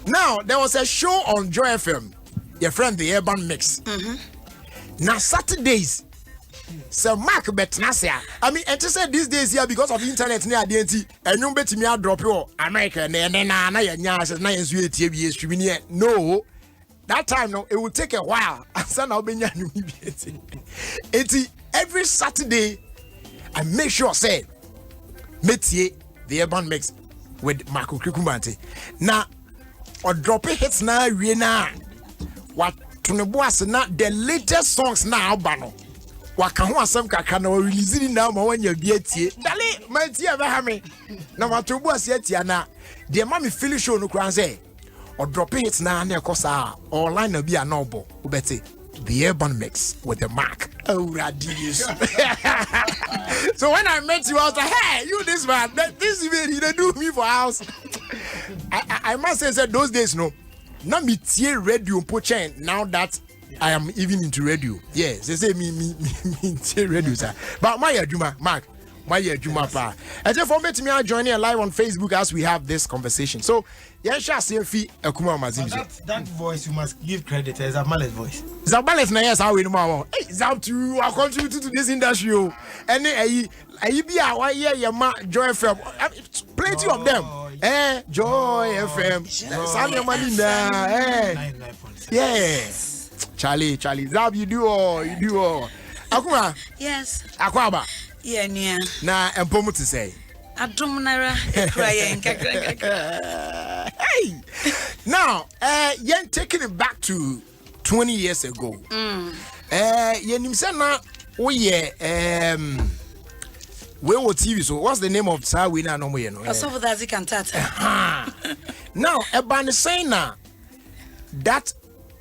Now there was a show on Joy FM. Your friend the Urban Mix. Now Saturdays. So Mark Betnasia. I mean, and to say these days here because of internet near DNT, and you bet me I'll drop your America and then no. That time no, it would take a while. Every Saturday, I make sure say Métier the Urban Mix with Marco Krikumante. Now or drop it hits now what to the latest songs now bano. Waka ho asem kaka na release now ma wanya bietie dale manti ebe ha me na watobu asetia na de ma me feel show no kran say or drop it na na ekosa online na bia na obo ubeti the Urban Mix with the Mark. Oh radius. So when I met you I was like, hey, you this man, this even he do me for house. I must say those days no na me tie radio pochen now that I am even into radio. Yes, they say me radio, sir. But my Juma, Mark, my Juma pa. And just for me to me joining live on Facebook as we have this conversation. So, yes, shall see Akumaa Zimbi. That voice you must give credit as a Mallet voice. Zabales na yes, how we know. It's up to you. I contribute to this industry. And I be our year ma Joy FM. Plenty of them. Joy FM. Samuel Manina. Yes. Charlie, Zab, you do all. Akumaa. Yes. Akwaba. Yeah, near. Na empomu to say. Adom nara crying. Hey. Now, yen taking it back to 20 years ago. Yen himself na we where was TV? So what's the name of Sawina no more? No. Also for that cantata. Now, Ebani saying na that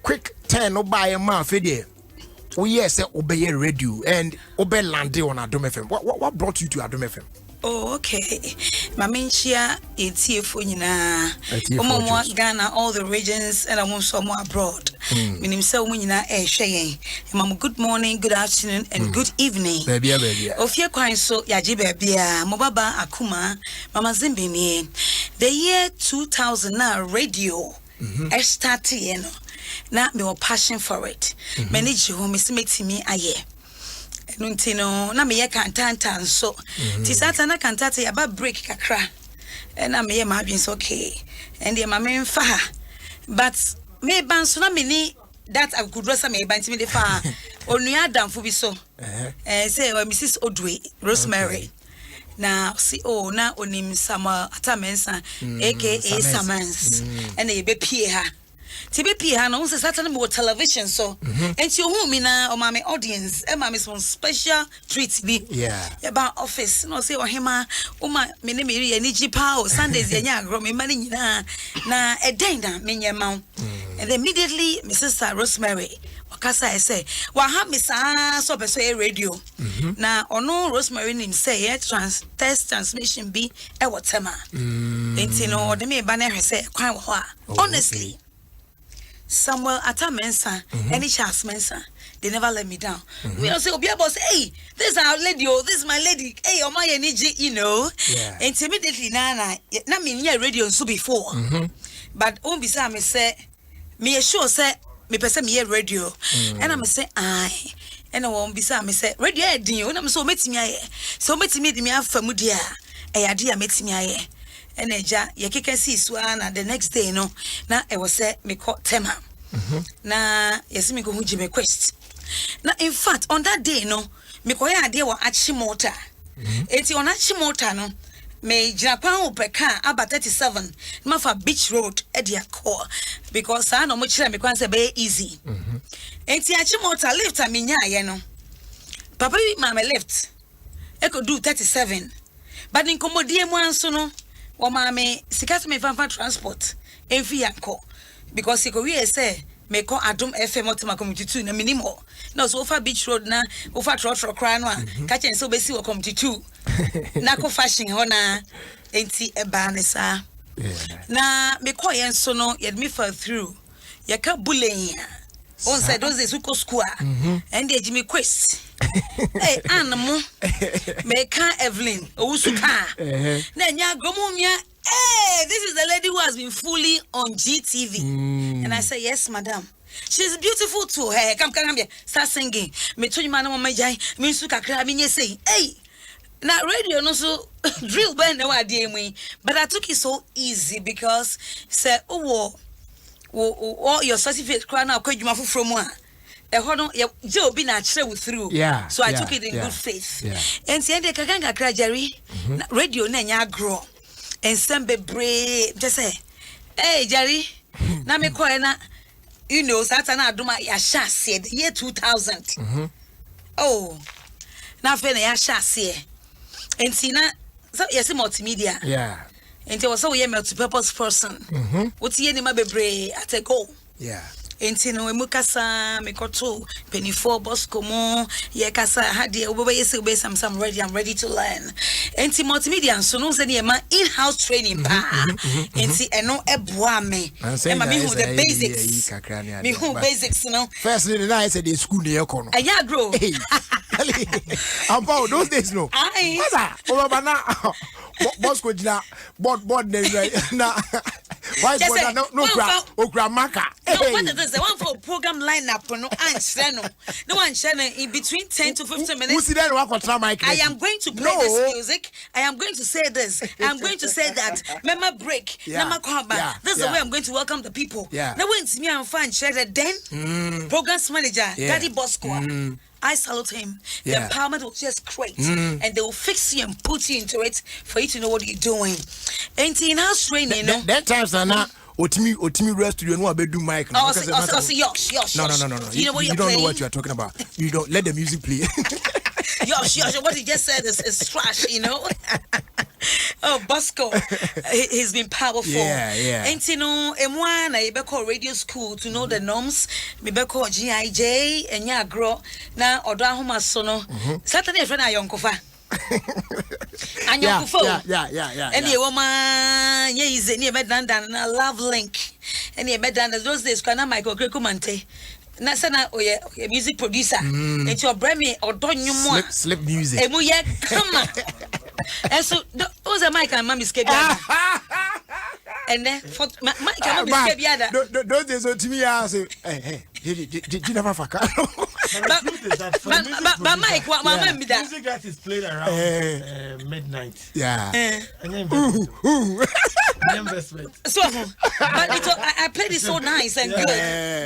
quick 10 no buy a man for there. Oh yes, obey radio and obey lande on Adom FM. What brought you to Adom FM? Oh, okay. Mamenchia ETF nyina. Omo Ghana, all the regions, and I want some abroad. Minim se omo nyina hwe yen. Good morning, good afternoon, and good evening. Baby. Ofie Kwanso yaji bebia. Mobaba Akumaa, Mama Zimbi ni. The year 2000 na radio started, you know. Na me passion for it. Manage home is make me aye. Nuntino na me ye cantanta so. Ti satana cantata ya ba break kakra. Na me ye ma adwin okay. And the ma me fa. But me ban so na me ni that I could dress me ban ti me de fa. Onu Adamfo bi so. Say Mrs. Odwe Rosemary. Na si na onim Samuel Atamensa aka Samans. And e be pie ha. TBP no say Saturday mo television so and you who me na o ma me audience e ma me some special treat bi about office no say ohema o ma me ne me re ni jipa o Sundays ye nya agro me ma ni nyina na e den da me nya ma and immediately Mrs. Rosemary okasa I say wa ha me sa so be so e radio na ono Rosemary nim say e test transmission bi e wotema entino de me ba na hwe say kwan wo ho honestly Samuel Atamensa, any Charles Mensa, they never let me down. We don't say, Obia boss, hey, this is our lady, this is my lady, hey, oh my energy, you know. Immediately, na me near radio so before. But on beside me say, me sure say, me person me radio. And I'm say, aye. And I won't beside me say, radio, and I'm so meeting me, so meeting me have famudia, a idea meeting me. And eja ye keke si swana the next day no na e was say me call tema na yes me go hu me quest na in fact on that day no me ko ya ade wa Achimota enti on Achimota no me Japan opeka about 37 ma fa beach road e dia call because sa no mo kire me kwan say be easy enti Achimota lift me nya ye no papa bi ma me lift e ko do 37 but in komodie mu anso no o mame sikatu me fanfa transport enfi yanko because he go we say me call Adom FM Multimedia community 2 na minimum na so over beach road na over trotro kra no a ka chen so be si wo community 2 na ko fashion ho na enti e ba ne sa na me call yen so no ye me fall through ye ka bullying on said those days uko school and they Jimmy quest hey animal me can Evelyn owusu ka na nya gromumia hey, this is the lady who has been fully on GTV. And I say, yes, madam. She's beautiful too. Hey, come here. Start singing. Me told you, man, my jai. Me suka kra. Me say, hey. Now radio no so drill band no idea me. But I took it so easy because say, oh, your certificate cry now. Could you ma from one? Joe been a share with through. Yeah. So I took it in good faith. Yeah. And see, the kakanga kra Jerry. Radio na grow. And Sembe brave. Just say, hey, Jerry. Na me call na. You know, Satana Adoma Yasha said the year 2000. Oh, now Fena Yasha say. And Sina, so yes, multimedia. Yeah. And there was so a multi-purpose person. What's the name of the at a go? Yeah. And Tino Mukasa, Mikoto, Penny 4 Boscomo, Yakasa, Hadia, Ubay, some ready, I'm ready to learn. And T multimedia, and so no any in-house training. And see, and no Ebuame. And me who the basics. Me who basics, you know. First, I said the school near corner. A year grow. I'm about those days, no. Aye. Bosco, board name, now. Why no grammaka? What is the one for program lineup? No answer, no one channel in between 10 to 15 minutes. I am going to play this music. I am going to say this. I am going to say that. Mama break. Mama come back. This is the way I'm going to welcome the people. Now when it's me, I'm fine. Share the then programs manager, Daddy Bosco. I salute him. The empowerment was just great. And they will fix you and put you into it for you to know what you're doing. And in house training, you know. That times are not Otimi rest studio no do mic. Oh, yosh. No. You don't know what you are talking about. You don't let the music play. Yosh. What he just said is trash, you know. Oh, Bosco, he's been powerful. Yeah. And you know, M1, I be call radio school to know the norms. Me be call GIJ and ya grow. Now, Oda Homa Sono. Saturday, friend, I yonkofa. And yonkofo. Yeah. And the woman, yeah, is near Medan a love link. And near Medan, those days, Kana Michael Grekumante. Nasana, oh yeah, music producer. And your Bremy or don't you more slip music. And we come on. And so, those are Mike and Mommy's cake. And then, for Mike and Mommy's cake, those days, to me, I say, hey, did you never fuck? But Mike, what my mom did that? Music that is played around midnight. Yeah. And investment. So, but I played it so nice and good.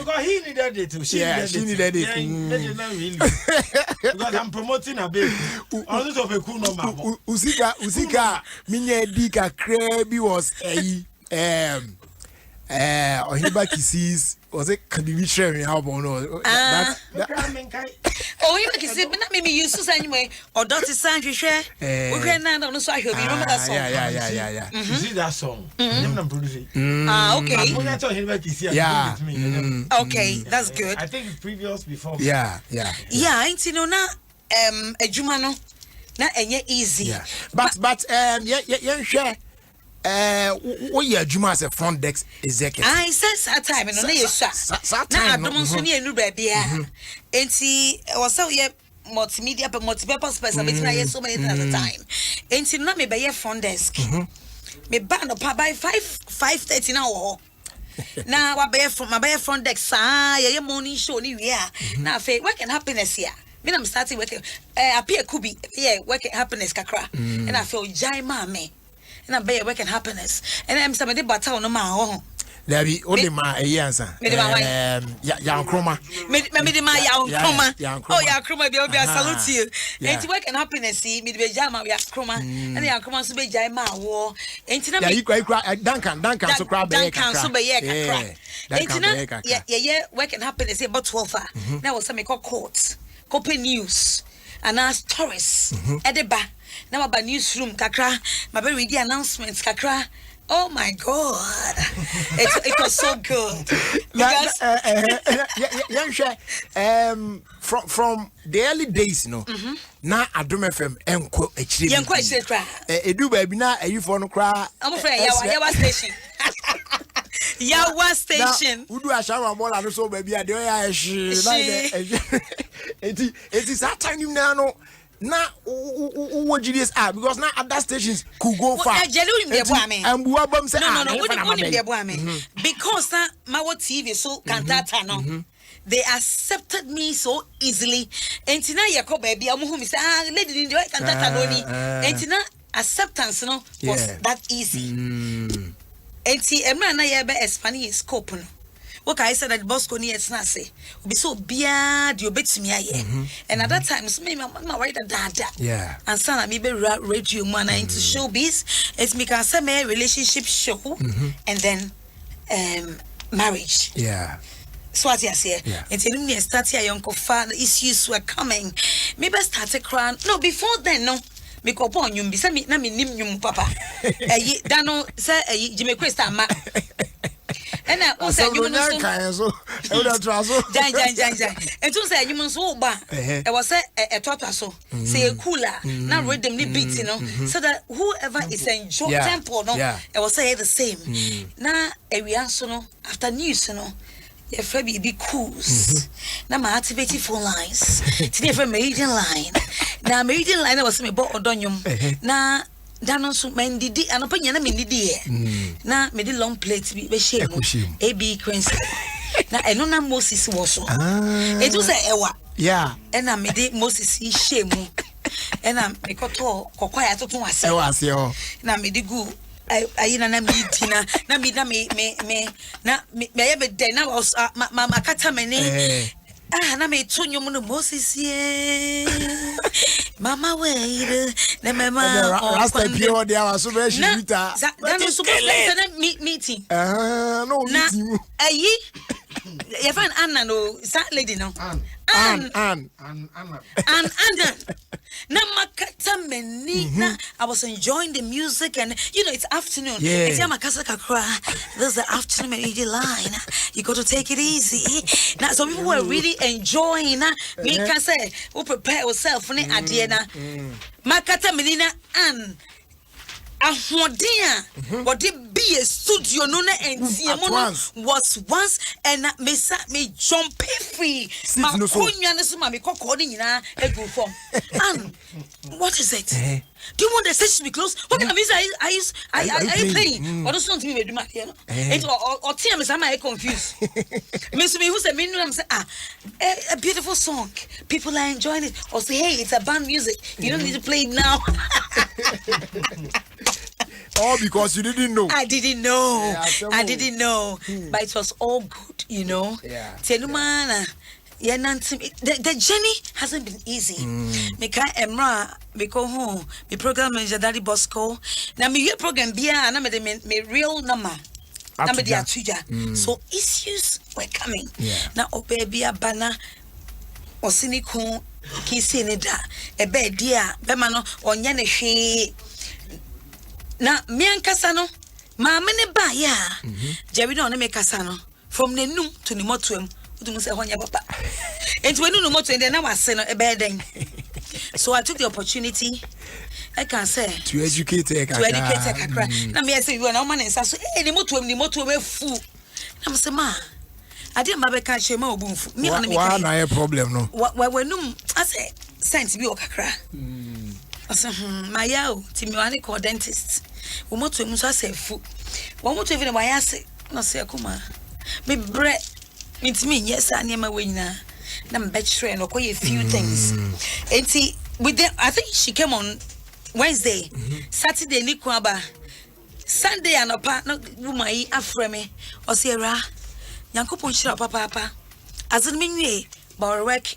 Because he needed it too. She needed it. Because I'm promoting a baby. All of a cool number. Usika, Minya Dika Krebi was or he kisses. Was it can be sharing how about no? Oh, you can see, but not maybe you to anyway. Or Dr. Sandra share. We can now don't know. So I hear remember that song. Yeah. You see that song? Okay. Okay, that's good. I think it's previous before. Yeah. Ain't you know now? A Jumano, not easy. Yeah, but share. What year Juma as a front desk executive? I said that time, and only a shot. Now, I don't want to new baby. And see, was so yet multimedia, but multi-purpose person, but so many times at a time. And see, not me by your front desk. Me band up by 5:30 now. Now, I bear from my front desk, your morning show, now, what can happiness here? When I'm starting working, appear could be working happiness, kakra, and I feel jaima me. And I bear work and happiness. And I'm somebody but town no ma. There be only my answer. Young Chroma. Maybe my young Chroma. Oh, yeah, Chroma, be a salute to you. And to work and happiness, see me be Jama, we are Chroma, and young Chroma to be Jama war. And to you cry, Duncan, so crab, Duncan, so be cry. Yeah, work and happiness about 12. Now was some courts, copy news, and ask tourists at the back. Now about newsroom, kakra, my very ready announcements, kakra. Oh my God, it was so good. Because from the early days, no. Now Adom FM enko echire. Yenko echire kra. Edu baby na eyi for no kra. I'm afraid Yawa station. Yawa station. Udu ashawa mola no so baby ade o ya ehwe. It is that time now no. Now, what GDS are because now other stations could go far. And Buabam said, no, because my TV so cantata no. They accepted me so easily. And tina yako baby, I'm home. Say, lady, do I cantata noni? And tina acceptance no was that easy. And see, Emma na yebe Spanish scope no. What I said that Bosco near Snase will be so bad you bet me aye. And at that time, so maybe my right dada. Yeah. And son, maybe radio man into showbiz. It's me can say my relationship show and then marriage. Yeah. So what you say? And telling me start here young father issues were coming. Maybe started crying. No, before then, no. Me ko pon nyum bi say me na me nim nyum papa. Dano say Jimmy Crystal ma. And I also you know so jan. And to say you must so ba. E was say a tota so. Say cooler. Na rhythm ni beat you know. So that whoever is enjoy tempo no. E was say the same. Na we answer no after news no. Your friend be cools. Now my activated phone lines. Today from Meridian line. Now Meridian line I was me bought odonium. Now Danon so mendidi and opinion na mendidi. Now me the long plate be shame. AB Kwanso. Now I know na Moses was so. It was a ewa. Yeah. And I made it Moses shame. And I me koto kokwaya to tun ase. Ewa ase o. Na me di go I na meeting na me na was mama kata me ne na me to nyom no Moses ye mama wait na mama rasta pure there was so very shita na so meeting no meeting ayi your friend Anna no that lady no Anna na makata meni na I was enjoying the music and you know it's afternoon. It's yamakasa kakra. There's the afternoon Meridian line. You got to take it easy. Now so people were really enjoying. Me can say, "We prepare yourself for the idea na." Makata meni na an. Ahodia what did be a studio no na was once and me jump free ma konya ne so ma me kokko ni nyina egu form and what is it do you want the station to be closed what I mean are you playing or don't me do mark you know it or team me am I confused me so me who say me no am say a beautiful song people are enjoying it or say hey it's a band music you don't need to play it now. All because you didn't know. I didn't know. But it was all good, you know. Yeah. The journey hasn't been easy. Mika Emra, Miko home, my program manager Daddy Bosco. Now my program be and I'm me real number. Number the atuja. So issues were coming. Now baby a banner or cynical kissing it a bed dear Bemano or Yaneshi. Na me ankasa no ma me ne ba ya Jerry no me kasa no from the num to the motuem utum say honya papa enti we no motu and na wase no e be den so I took the opportunity I can say to educate kakra na me say you na man nsa so ni motuem e fu na me say ma ade ma be ka che ma obunfu me on me ka na e problem no we num I say sense bi o kakra my yao Timiwani call dentist. We want to musa say fu. We want to even why I say no say Akumaa. Me bread means me yes I near my way na. Nam betray and okay a few things. And see with them I think she came on Wednesday, Saturday ni kwaba. Sunday and opa no woman yi afreme o say ra. Yankopon shira papa. Azin me nwie ba work.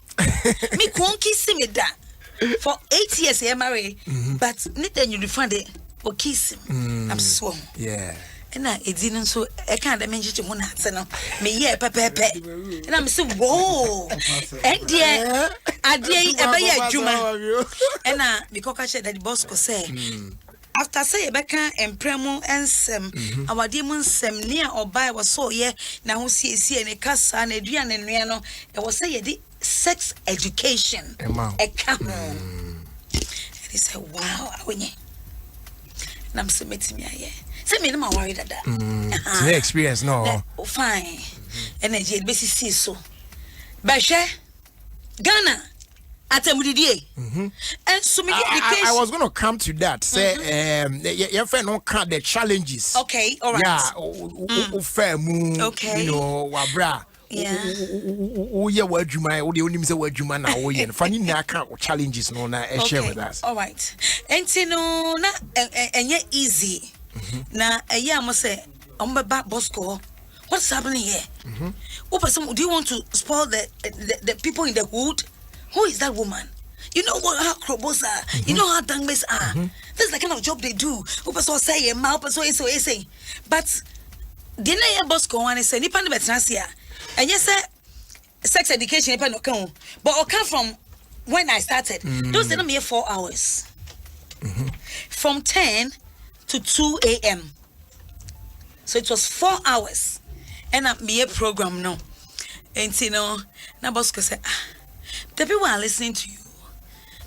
Me konki see me da. For 8 years I married, but then you refund it or kiss him. I'm swung. Yeah. And it didn't so I can't mention one answer. Me, yeah, papa. And I'm so whoa. And dear, I dear, Juma. And because I said that the boss could say, after say Becca and Premo and Sem, our demons Sem near or by was so, yeah, now see any casa and Adrian and Riano, it was say sex education. A come on. And he said, wow, I win. And I'm submitting me. Say me, no worried at that. The experience, no. Fine. And then basically see so. Basha, Ghana, atemudidie and so me I was going to come to that. Say your friend don't count the challenges. Okay, all right. Yeah, fair moon. Okay. You know, wabra. Yeah. Oh yeah, what you might only say what you man now. Oh yeah, funny na count challenges no na share with us. All right. And no na enye easy. Na yeah, I must say back Bosco. What's happening here? Do you want to spoil the people in the hood? Who is that woman? You know what how crobos are. You know how dangmes are. This is the kind of job they do. Say say. But the na Bosco one is nipa no betrasia. And yes, sex education nipa no kan. But I come from when I started. Those didn't me 4 hours. From 10 to 2 a.m. So it was 4 hours. And I'm me a program now. And you know, now Bosco said, the people are listening to you.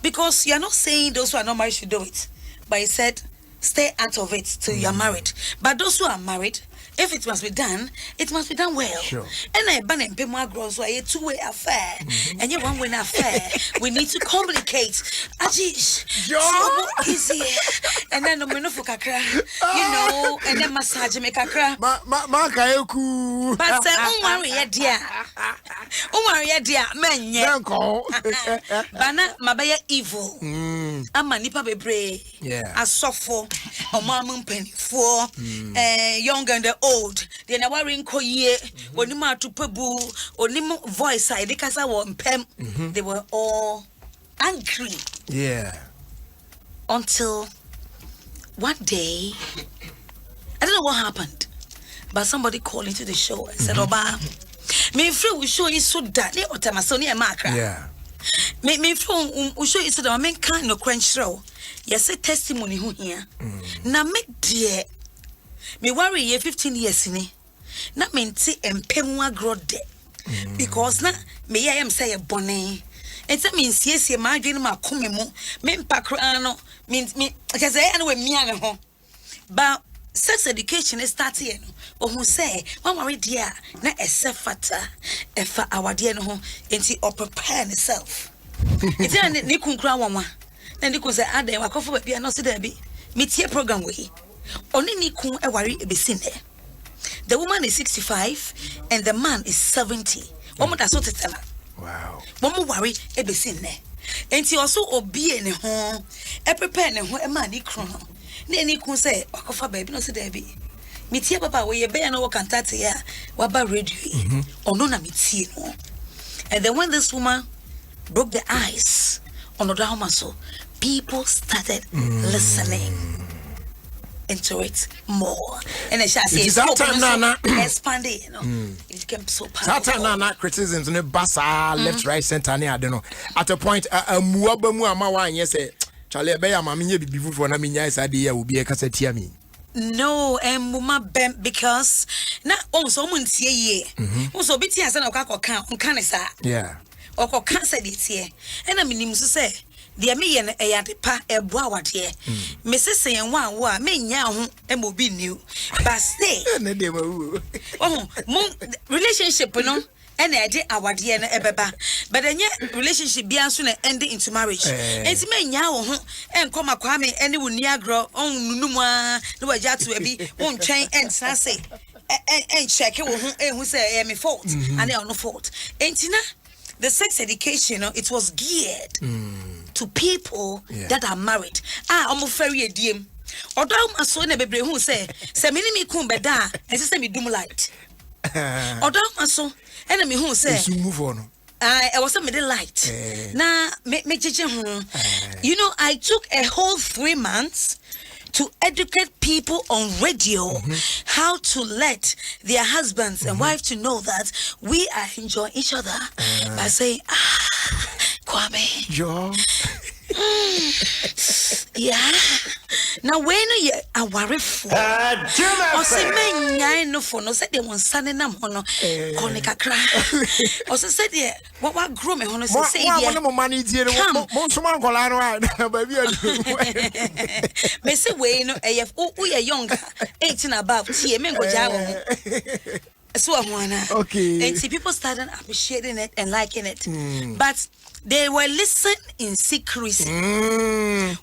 Because you're not saying those who are not married should do it. But he said, stay out of it till you're married. But those who are married, if it must be done, it must be done well. Sure. And I ban and pay more gross, so a two-way affair. And you one-way affair. We need to communicate. Ajish, so easy. And then the menu for kakra, you know, and then massage make kakra. But say, worry, dear. Worry, dear, man, Bana, mabaya evil. I'm a nipa bebre. Yeah. A softful, a mom penny for, young and the old. They never ring koye, or nima to pebu, or nimo voice. I think I was pem. They were all angry. Yeah. Until one day, I don't know what happened, but somebody called into the show and said, Oba, me free will show you so that they are Tamasoni and Makra. Yeah. Me from will show you so that I mean kind of crunch show. Yes, a testimony who here. Now make dear. Me worry ye 15 years in it. Not mean see and pemwa grow de. Because na me I am say a bonnet. And that means yes, you might dream about Kumimu, men pacrano, means me, because I anyway me and home. But sex education is starting, or who say, one worry dear, not a self-fatter, and for our dear home, and see or prepare itself. It's a Nikun Crown, then you could say, I dare walk over be a no debbie, meet your program way. Only Nikun a worry be seen there. The woman is 65 and the man is 70. Woman that's what it's tell her. Wow. One worry e be sin ne. Enti also obi ne ho, e prepare ne ho e ma ni kro no. Na ni kun say okofa baby no se da bi. Metie papa we ye be na wo contact ya, wa ba radio. Ono na metie no. And then when this woman broke the ice on the house, so people started listening into it more. And I shall say it's that time now expanded, you know. It became so powerful. That time now criticisms in the basa left, right, center, I don't know. At a point, muaba muama one yes, Charlie Beya mammy be before Naminya idea will be a cassette me. No, and mama bem because not also months ye. Also, bitty as an okako count on canisa. Yeah. Or cancer this year. And I mean, to say. The me and a yadepa a boawat here. Mrs. Saying one may now and will be new. But stay. Oh, relationship, you know, and I did our dear ebeba. But then yet relationship be soon ending into marriage. It's me now and come a kwame and it will near grow on Numa, no jatu be won't train and say and check it who say I'm fault and they are no fault. Ain't the sex education, it was geared to people that are married. I'm a very diem. Although my son and baby who say, Samini me come beda, and sister me doom light. Although my son, enemy who say, move on. I was a middle light. Now, you know, I took a whole 3 months to educate people on radio how to let their husbands and wives to know that we are enjoying each other by saying, Kwame. Joe. Yeah. Now when you are worried for or say men no for no said they want son and hono konika cry. Also said yeah, what grow me hono say yeah. Money dear someone baby. Me say we no we are younger 18 above tie men go jawo. So okay. And see, people started appreciating it and liking it, but they were listening in secrecy.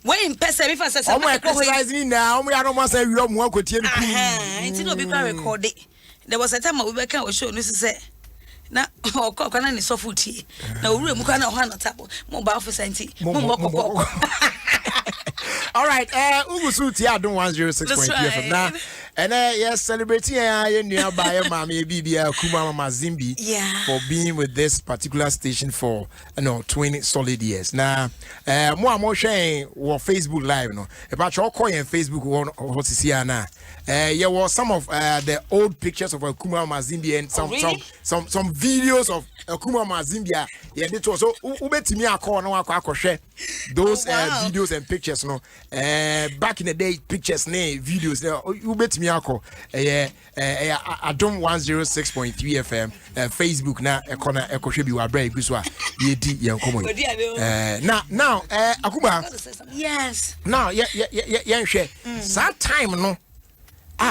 When in person, if I said something, now we are almost a real more quotidian. It's not be recorded. There was a time we were kind of showing this is na okokana ni sofuti na owure mu kana ho anotabo mobile for senti all right ugusu ti Adom 106.3 FM now and yes celebrating your nearby mama bibia Akumaa mama Zimbi for being with this particular station for 20 solid years now mo sharing on Facebook live no about your call in Facebook what is here now there was some of the old pictures of Akumaa mama Zimbi and some videos of Akumaa mama Zimbi it was so ubetimi akọ na akọ those videos and pictures no back in the day pictures ne videos ubetimi akọ Adom 106.3 FM Facebook na ekona ekohwe bi wa bra iguso a ye di ye nkomo now Akumaa yes now ye nhwe that time no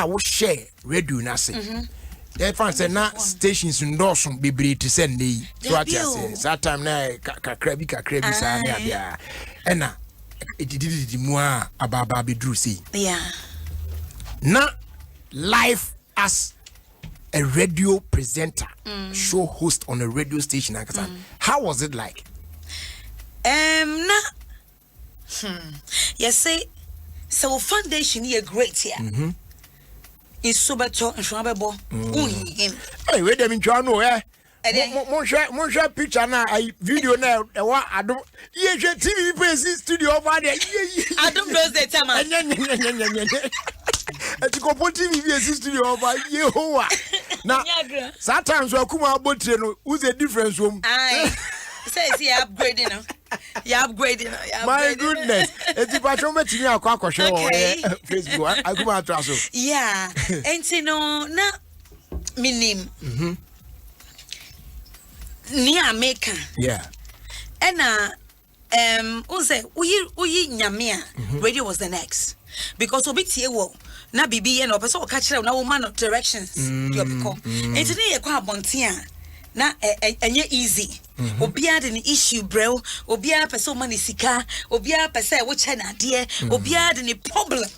wo share radio na say fancy na stations ndorso bebre to send dey so at say that time na kakra bi sa na dia ena edididi mu a ababa bedru say na live as a radio presenter show host on a radio station how was it like yes say so foundation here great here is so better and shambebo hey wait them in no mon share picture na video na wa Adom ye hwe TV press studio over there Adom those the time ati ko TV press studio over Yehowa na sometimes Akumaa abotre no who's a difference room says you upgrading no you upgrading my goodness eti patron metimi akọ hwe Facebook Akumaa traso enti no na minim ni America ena uze uyi nyame radio was the next because obi tie wo na bibi ye na opeso o ka kire na wo man directions you become enti ne ye kwa abonten a na enye easy obia de ni issue bro obia pese o mani sika obia pese wo che na de obia de ni problem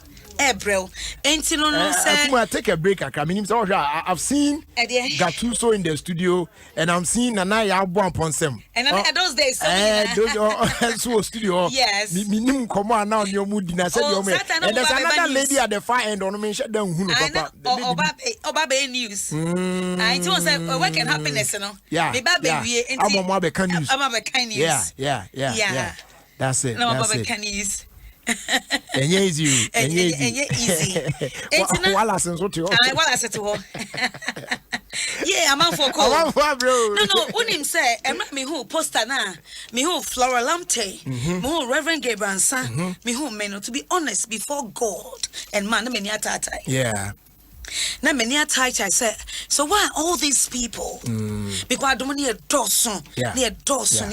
bro enti no say Akumaa take a break akra menim say I've seen Gatuso in the studio and I'm seeing Nana ya abo aponsem and those days those studio yes minim komo ana on your mood na say and there's another lady at the far end on me shut down hunu papa oba news I think say work and happiness no me ba be wie enti amo be kan news yeah that's it no oba be kan news enye easy wala senso to wala seto I'm out for call bro no unim say me who poster na me who Flora Lamte me who Reverend Gabriel San me who men to be honest before God and man me ni atata na many a tight I said so why all these people because I don't need a Dawson near Dawson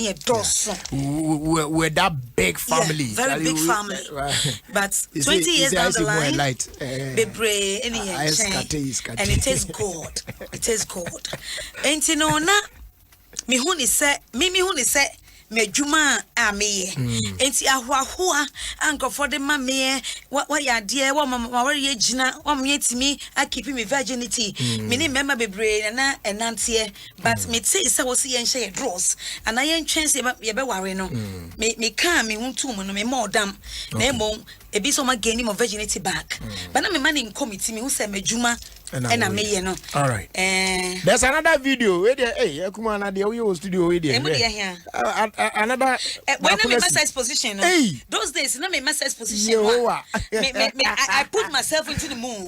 we're that big family very big family but 20 years down the line be brave and it is God and you know na me who ni say medjuma ameye enti ahoahoa anko for the mame what ya dear what mama we gina what me timi I keep me virginity me ni member bebre na enantie but me say say wo se yen share draws and I yen chance ye be ware no me kan me huntu mu no me modam na emo ebi so ma gain my virginity back but na me man in committee me who say medjuma and I'm me no all right there's another video where Akumaa na dey we studio we there another when I'm in massage position those days na me massage position I put myself into the mood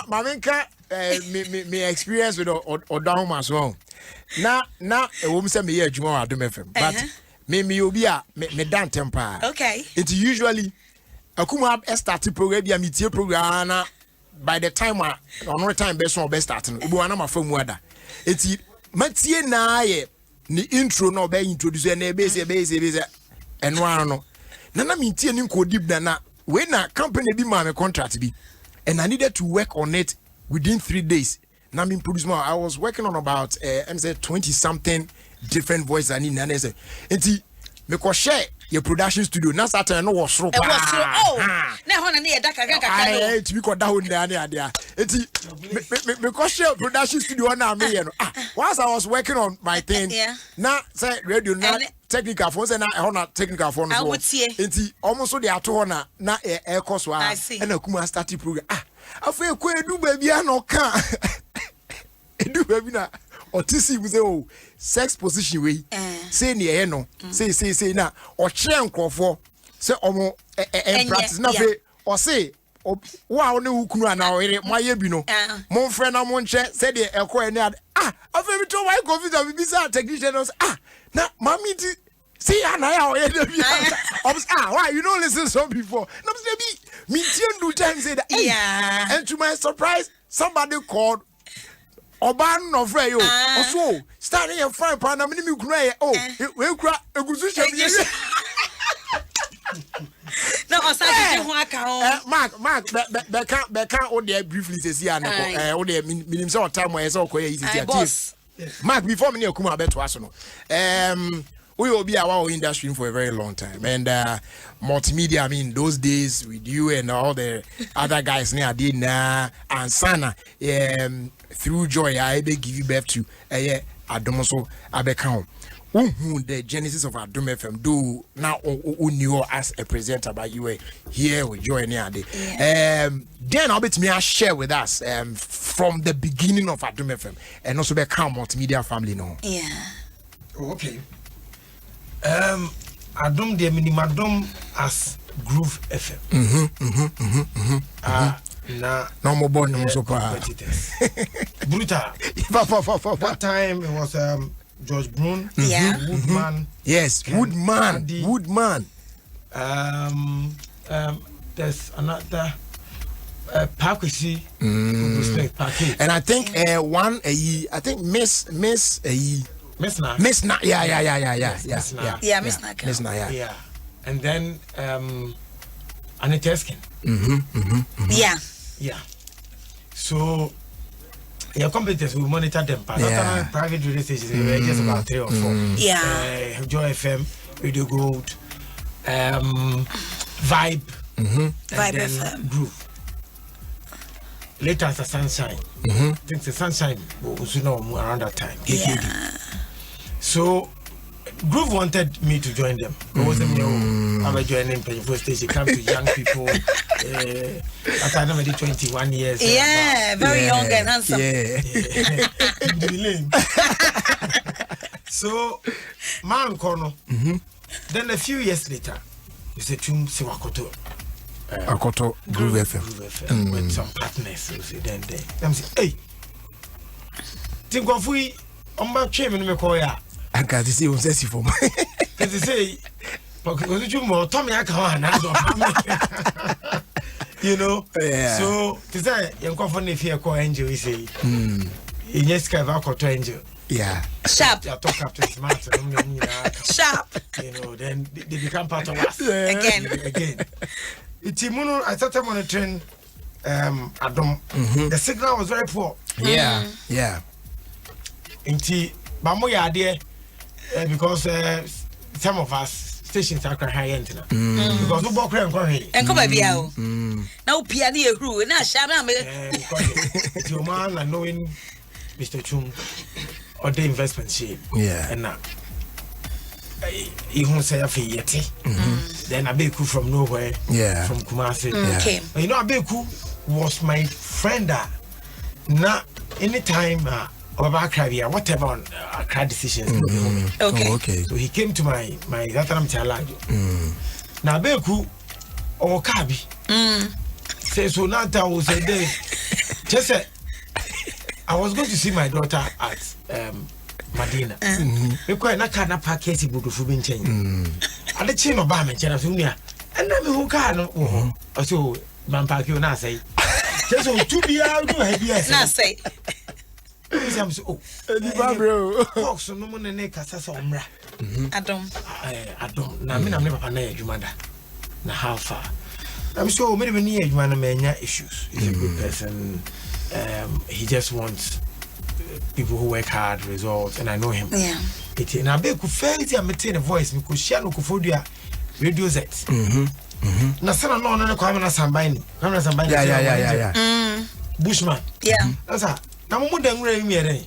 mamenka me experience with Odahoma as well na wo say me adwuma Adom FM but me obi a me dan temper okay it usually Akumaa start program bi metie program na by the time on time best one best starting we wana ma famu ada eti matie na ye ni intro no be introduce na be say eno ano na me tie ni nko deep na we na company bi ma me contract bi and I needed to work on it within 3 days Now me produce more. I was working on about 20 something different voices I need and say enti me ko share your production studio na start no was so na ho na ne da kaka no to be ko da ho na dia enti me ko share production studio na me no once I was working on my thing na say radio na technical phone say na ho na technical phone so enti almost so dey ato ho na e course wa na Akumaa start program afa ko edu ba bia na oka edu ba bi na otisi we say oh sex position we say near no say na o kire nkrofo say omo practice na fe o say wa one ukunu ana o ire maye bi no mon frɛ na mon nche say de ekɔ ene afa bi to why computer bi say technician no na mami ti see ana ya o ire bi why you don't listen so before no say bi me do time say that and to my surprise somebody called Oban no frɛ yo also starting your fine pan na me kunu e we kura egusu hwɛ na osage ho aka ho mark beka o dey briefly say see anako o dey minim say o time o say o koye easy tia mark before me na Akumaa beto aso no we will be our industry for a very long time and multimedia I mean those days with you and all the other guys near did na and sana through joy I be give you birth to Adom so abeka who the genesis of Adom FM do now knew as a presenter but you were here with joy near day then I'll bet me share with us from the beginning of Adom FM and also become multimedia family no okay Adom the minimadom as Groove FM. No more born no so brutal. That time it was George Brun, Woodman. Yes, Woodman. There's another Parkwisi. And I think I think Miss Miss Na, yeah. Miss Na, yeah. And then Aniteskin. Yeah. So your competitors will monitor them. But that private radio stations, they were just about 3 or 4. Yeah. Joy FM, Radio Gold, Vibe, Vibe FM, Groove. Later as the Sunshine. I think the Sunshine was around that time. KKD. So Groove wanted me to join them. It wasn't me. I'm joining Pennyford Station. Come to young people. After I'm already 21 years. Yeah, very young and handsome. So, man, Kono. Then a few years later, we said to Siwakoto. Akoto Groove FM. With some partners. So then I'm saying, hey, think of we. I'm back chairman me call ya. I can't see you say for me. Cause they say, because you more Tommy I can you know. So to say you come from if you call angel we say. In yes ka call to angel. Yeah. Sharp. You talk up to smart. Sharp. You know then they become part of us. Again. It's I started monitoring Adom. The signal was very poor. Yeah. Inti bamo ya ade because some of us stations are high end now because no bokre enko he enko ba bia o na opia na ehuru na sha na me your man and knowing Mr. Chum or the investment shape and now he won't say yeti then Abeku from nowhere from Kumasi you know Abeku was my friend na anytime whatever on Accra decisions. Okay. So he came to my Zatanam Chalajo. Now Beku or Kabi. Say so now I will say they just said I was going to see my daughter at Medina. Because I can't pack it to Fubin chain. I let you know by me, Chanasunia. And then who can so Mampakio na say. Just to be out na say. Bro. Fox no mo ne kasa so mra. Adom. Na me na me papa na adwumada. Na how far? I'm sure me ni adwuma na manya issues. He's a good person. He just wants people who work hard, results, and I know him. Yeah. And I be fairly I'm a voice because she no kufodia radio Z. Na sana no no kwa na sambani. Kwa sambani. Yeah. Bushman. Yeah. That's how. Na mo dan wura mi ere.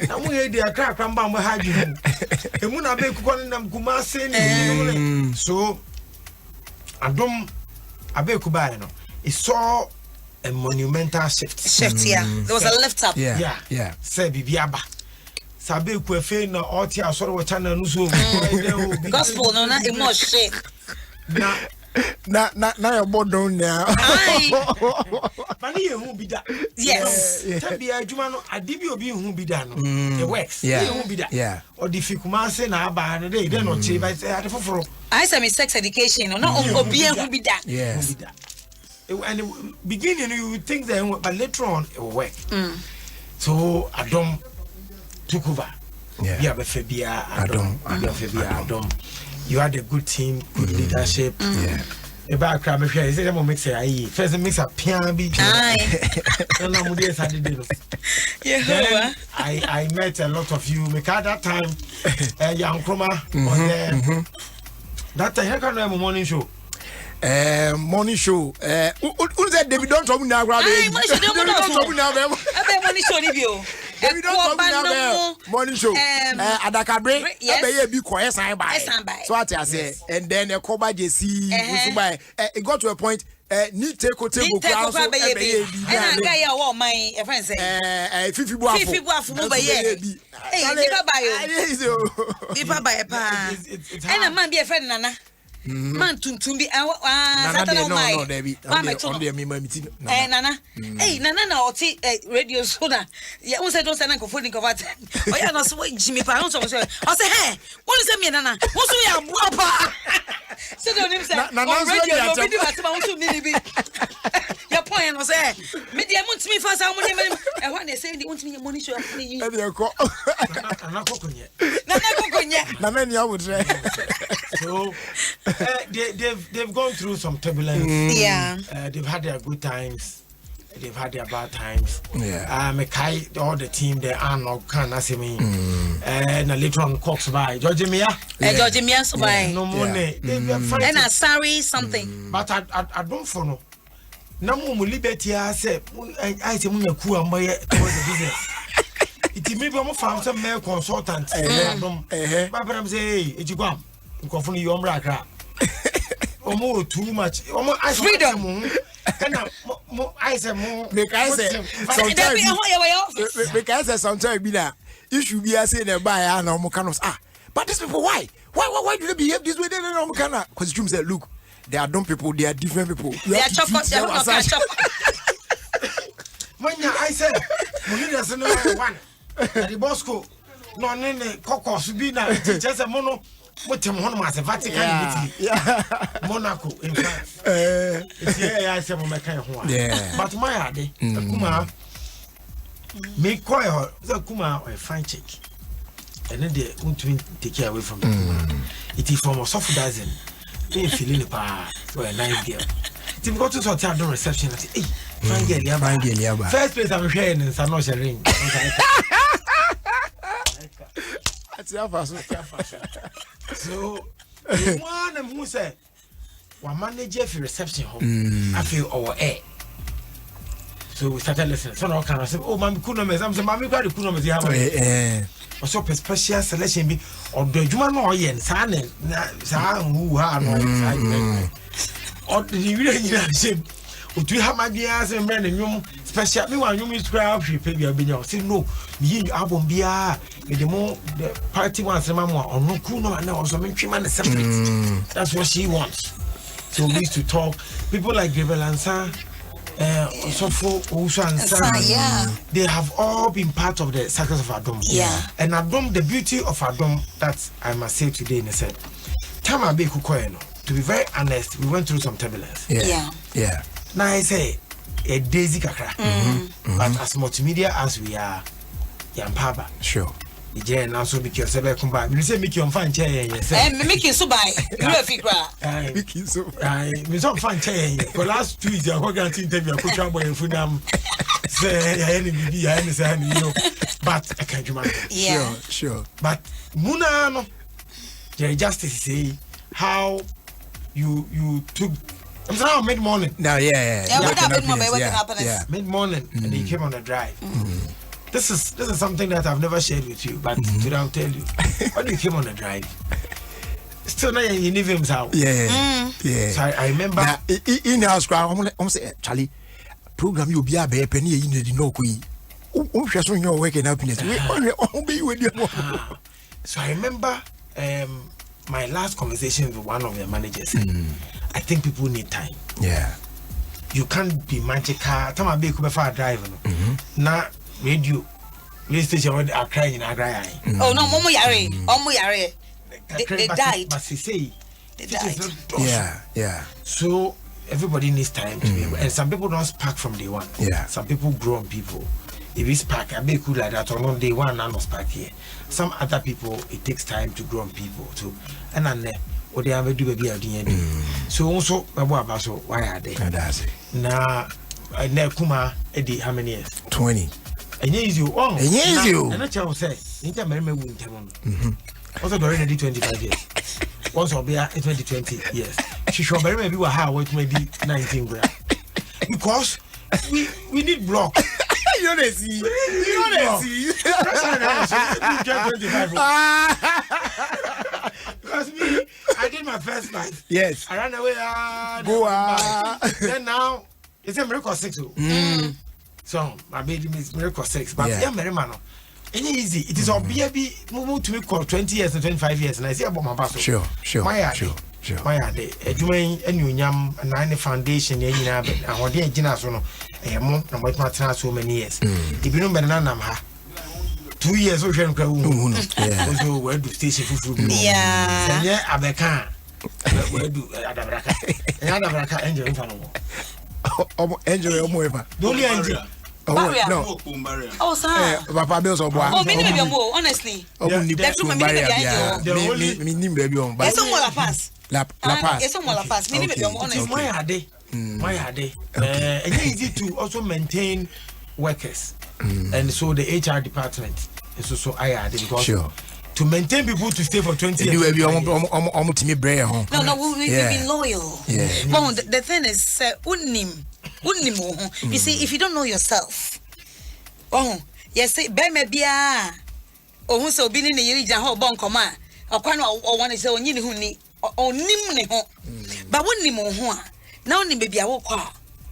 Na mo ye dia kra kra mba mo haji hu. Emu na be kuko na mkuma se ni. So Adom abeku ba no. It saw a monumental shift. Yeah. There was a lift up. Yeah. Say bibiaba. Sabe ku efe na oti asoro wo channel no so. Gospel no na emotion. Na your board now. Mani ye hu bida. Yes. Tabi adwuma no adibi obi hu bida no. It works. Yeah. Hu bida. Yeah. Odi fikuma se na aba na dey no chi by say ade foforo. I say me sex education no obi hu bida. Yes. And beginning you would think that, but later on it will work. So Adom took over. Yeah. Adom. You had a good team, good leadership. Yeah. About crab, I said, I'm going to mix it. First, mix a piano beat. Aye. And I'm going to do Yeah. I met a lot of you. Because at that time, young Akumaa was there. That time, I can't remember morning show. Morning show. Who said David don't talk now? Aye, morning show. Don't talk now. Abe morning show ni bio. David don't talk now. Morning show. Adaka break. Abe be quiet sign by. So what I say, and then a cover JC. It got to a point. Ni take table crowd. And I got your my friend say. 50 buafu mo ba ye. Hey, dipa ba pa. And a man be a friend nana. Man tuntum bi Saturday night. No, David. On the meeting. Nana. Hey, Nana na oti radio so na. Ya won say don't say na ko phone ko vat. O ya no so Jimmy pa won so say. O say hey, won say me Nana. Won so ya bua pa. So don't him say. On radio no video atma won so me bi. Ya point no say. Me dia mo ntimi fa sa mo ni me. E ho na say di won ntimi money show after you. E dey ko. Nana kokonye. Nana ni awu tre. So they've gone through some turbulence. Yeah. They've had their good times. They've had their bad times. Yeah. All the team they are not can I say me. And later on Cox by George Mia. George Mia so by. No money. And a sorry something. But I don't follow. No more liberty. I say I say mun yaku amba towards the business. It may be found some male consultant. But I'm say ejigwam. Nkofunu yomra kra. Omo too much. Omo freedom. And I say more. Because sometimes be that you should be saying a buy and no canos. But these people why do they behave this way? They don't know because you say look, they are dumb people, they are different people. They are chocolate. Manya I said, Munir is another one. The Bosco, no nene cocos be now just a mono. What him one was a Vatican Monaco in France. I said, but my ade, Akumaa, make quite the Akumaa or a fine chick, and then they won't take care away from the Akumaa. It is from a soft dozen. They feeling a nice girl. Tim got to sort out the reception. I say, hey, fine girl, first place I'm sharing in San Jose ring. So one of who said one manager for reception home. I feel our air. So we started listening. So now can I say, oh, Mammy Kunomes, I'm saying, Mammy got the Kunomes. You have a special selection be or the Juman or Yen, San and who are no or the really do you have my dears and men and you special? Me want you miss crowd, you pay your bill. Say no, me album beer. The more the party wants a mamma or no kuno and also make him separate. That's what she wants. So we used to talk. People like Gabriel and San, they have all been part of the success of Adom. Yeah. And Adom, the beauty of Adom, that I must say today, and I said, Tama be kukoeno. To be very honest, we went through some turbulence. Yeah. Now I say a daisy kakra. But as multimedia as we are, Yampaba. Sure. Yeah, now so make yourself come back. You say make your fan chair. Make you so buy. You have figure. Make you so. Me some fan chair. For last 2 years, I got interview. I put your boy in Funam. Say, I say, but I can't remember. Yeah. Sure. But Muna no, the justice say how you took. I'm saying mid morning. No, yeah. What happened? Mid morning, and they came on the drive. This is something that I've never shared with you, but today I'll tell you. When you came on the drive, still now you leave him out. Yeah. So I remember in house crowd. I'm saying, Charlie, program you be a bear penny. You need to know we. Just when you're waking up, so I remember my last conversation with one of the managers. I think people need time. Yeah. You can't be magical. Time I be before driving. Now radio station where are crying in Agra. Oh no, Momo Yare. They died. But say they died. Yeah. So everybody needs time to be able, and some people don't spark from day one. Yeah. Some people grow on people. If it's spark, I be cool like that on day one, none of spark here. Some other people, it takes time to grow on people too. And then what they have do baby at the end. So also about so why are they? That's it. Now Akumaa Eddie how many years? 20. And yes you oh and yes you and I tell say ninja mereme win them. Also already 25 years. Once will be 20 years. She should maybe we how what maybe 19 grand. Because we need block. You don't see. Because me, I did my first life. Yes. I ran away. Then now it's a miracle 6. So my baby is miracle 6. But yeah, man, it's easy. It is a baby move to me for 20 years and 25 years, and I say about my battle. Sure. Why are they? Doing a new yam and 9 foundation, and what they are generous on a month and what my so many years. If you know better 2 years old, also where do station for food? Yeah, Abeka. Where do Adabraka angel in Angel Moeva. Don't angel. No. Oh, sir. Papa Bills or oh, maybe more, honestly. That's the La Paz. La Paz. It's La Paz. Maybe honestly. Why are they? And it's easy to also maintain workers. And so the HR department is also higher because to maintain people to stay for 20 years. No, we've been loyal. Well, the thing is, you see, if you don't know yourself, yes, Bemebia, or who's so been in the Yerijan Ho Bon Coma, or Quano or one is on Yini or Nimne. But when Nimo, now Nibia walk,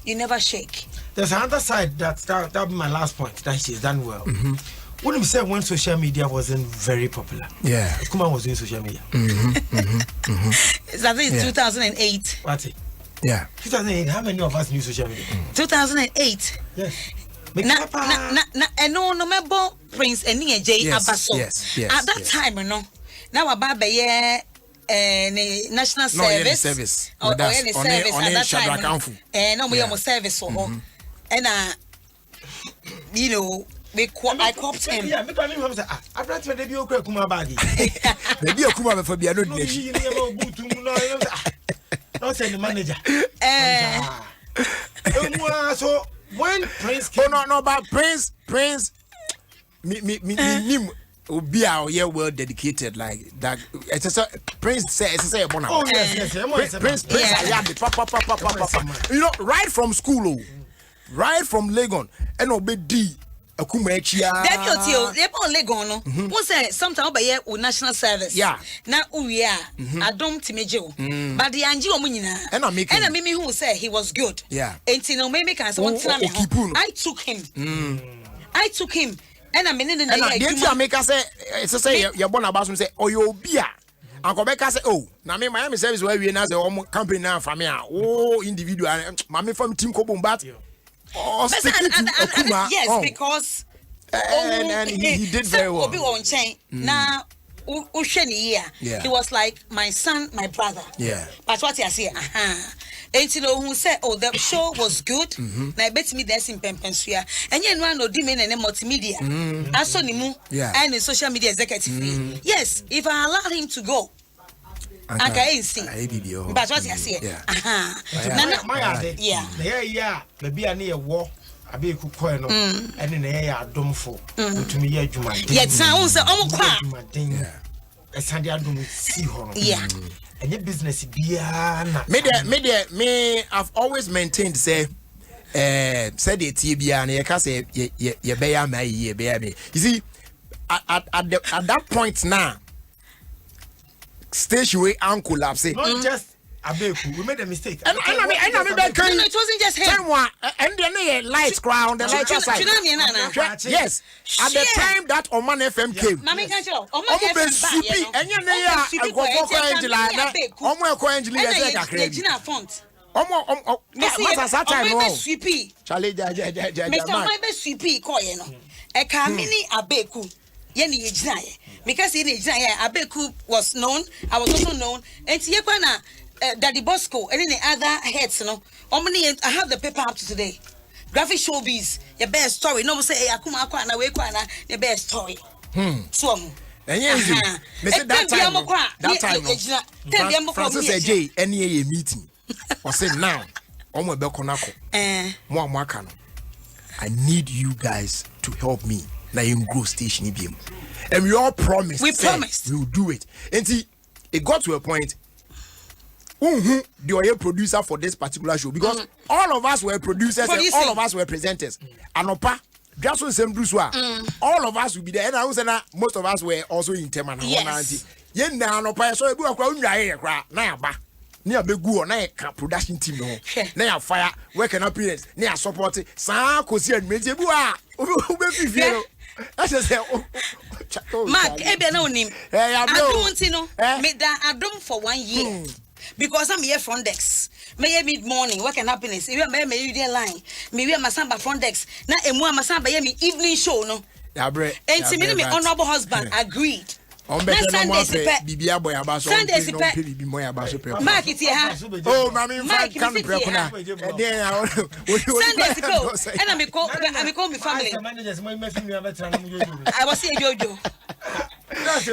you never shake. There's another side that'll be my last point that she's done well. When we said when social media wasn't very popular, Akumaa was doing social media. I think it's 2008. What's it? Yeah. 2008. How many of us knew social media? 2008. Yes. No member Prince and J Abaso. Yes. At that time, no. Now about national service. Or any service at that time. And no more service for and you know. I copped him. Yeah, because I brought to the Akumaa bag. Maybe Akumaa for the other nation. Not say the manager. So when Prince came, no, but Prince, me, be our year well dedicated like that. It's a Prince say it's a bonus. Oh yes. Prince, papa. You know, right from school, right from Legon, and obey D. Akumaa chia. They on Legon no. Who say sometimes obey national service. Yeah. Now we are Adom Timejo. But the Angie Omunina. And I Mimi who say he was good. Yeah. And no maybe can say I took him. And I mean in the make us say it's say you're born about say oh you be Uncle Becca say oh now me Miami service where we now the company now from here oh individual mommy from team Kobum but yes, because and he did very well. Now, he was like my son, my brother. Yeah. But what I say, and you know who said, oh, the show was good. Now I bet me there's in Pempensuya, and you know no demon and multimedia. I saw him, and the social media executive. Yes, if I allow him to go. I can't see. But what I say, yeah, maybe I need a war Abeku kɔ no ɛne na yɛ adom fo wotumi yɛ adwuma yɛ sound say ɔmo kwa ɛsande adom si hɔ no any business biya na me I've always maintained say said it biya na yeka say ye beya ma ye beya me. You see at that point now station way and collapse not just Abeku, we made a mistake. And I mean, it wasn't just him. And the lights crown, the lights side. Yes, at the time that Oman FM came. Mami can't you? Oman FM Supi, and you know, I go for Angela. Omo ko Angela is a Regina font. Omo, what's that time? Supi. Charlie, Mr. Omo Supi, koye no. E ka mini Abeku. Yeni yejina because yeni yejina Abeku was known. I was also known. And ye kwa na Daddy Bosco and any other heads, no. I have the paper up to today. Graphic showbiz, your best story. No one say Akumaa Kwana we Kwana, your best story. So, and yes, that time, Francis AJ, any meeting, or say now, Omo Bekonako, Mo Makano. I need you guys to help me. Na in grow station BM. And we all promised. We promised. We will do it. And see, it got to a point. The producer for this particular show because all of us were producers and all of us were presenters. Anopa, just on same all of us will be there. And most of us were also in Temana. Yes. Yen na anopa so ebu akwa unwa na yaba. Ni abegu na e production team no. Na ya fire work and appearance. Na ya support sa kosi admit ebu a obefi fie no. That's just Mark ebe na onim. Adom ntino. Me da Adom for 1 year. Because I'm here front desk. May mid morning, work and happiness. If I may you line, maybe I'm a samba front desk. Now, and one Masamba evening show, no. And to me, my honorable husband agreed. On Sundays, Bibia boy about Sundays, Mark it here. Oh, mammy, Mike, come to Sundays, and I'm call me family. I was here, Jojo.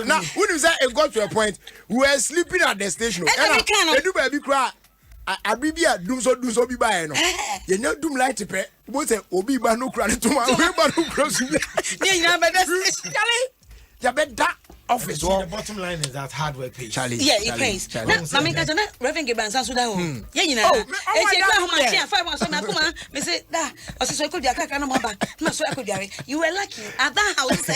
Now, when you say it got to a point, we were sleeping at the station. And do baby cry. I be do so be by no. You know, do like to pay. What's it? Obi Banu cry to my way, cross. Yeah, but that office. The bottom line is that hard work pays. Charlie. Yeah, it pays. Mammy Catana, Reverend Gibbons, and Sudan. Yeah, you know. You were lucky. At that house,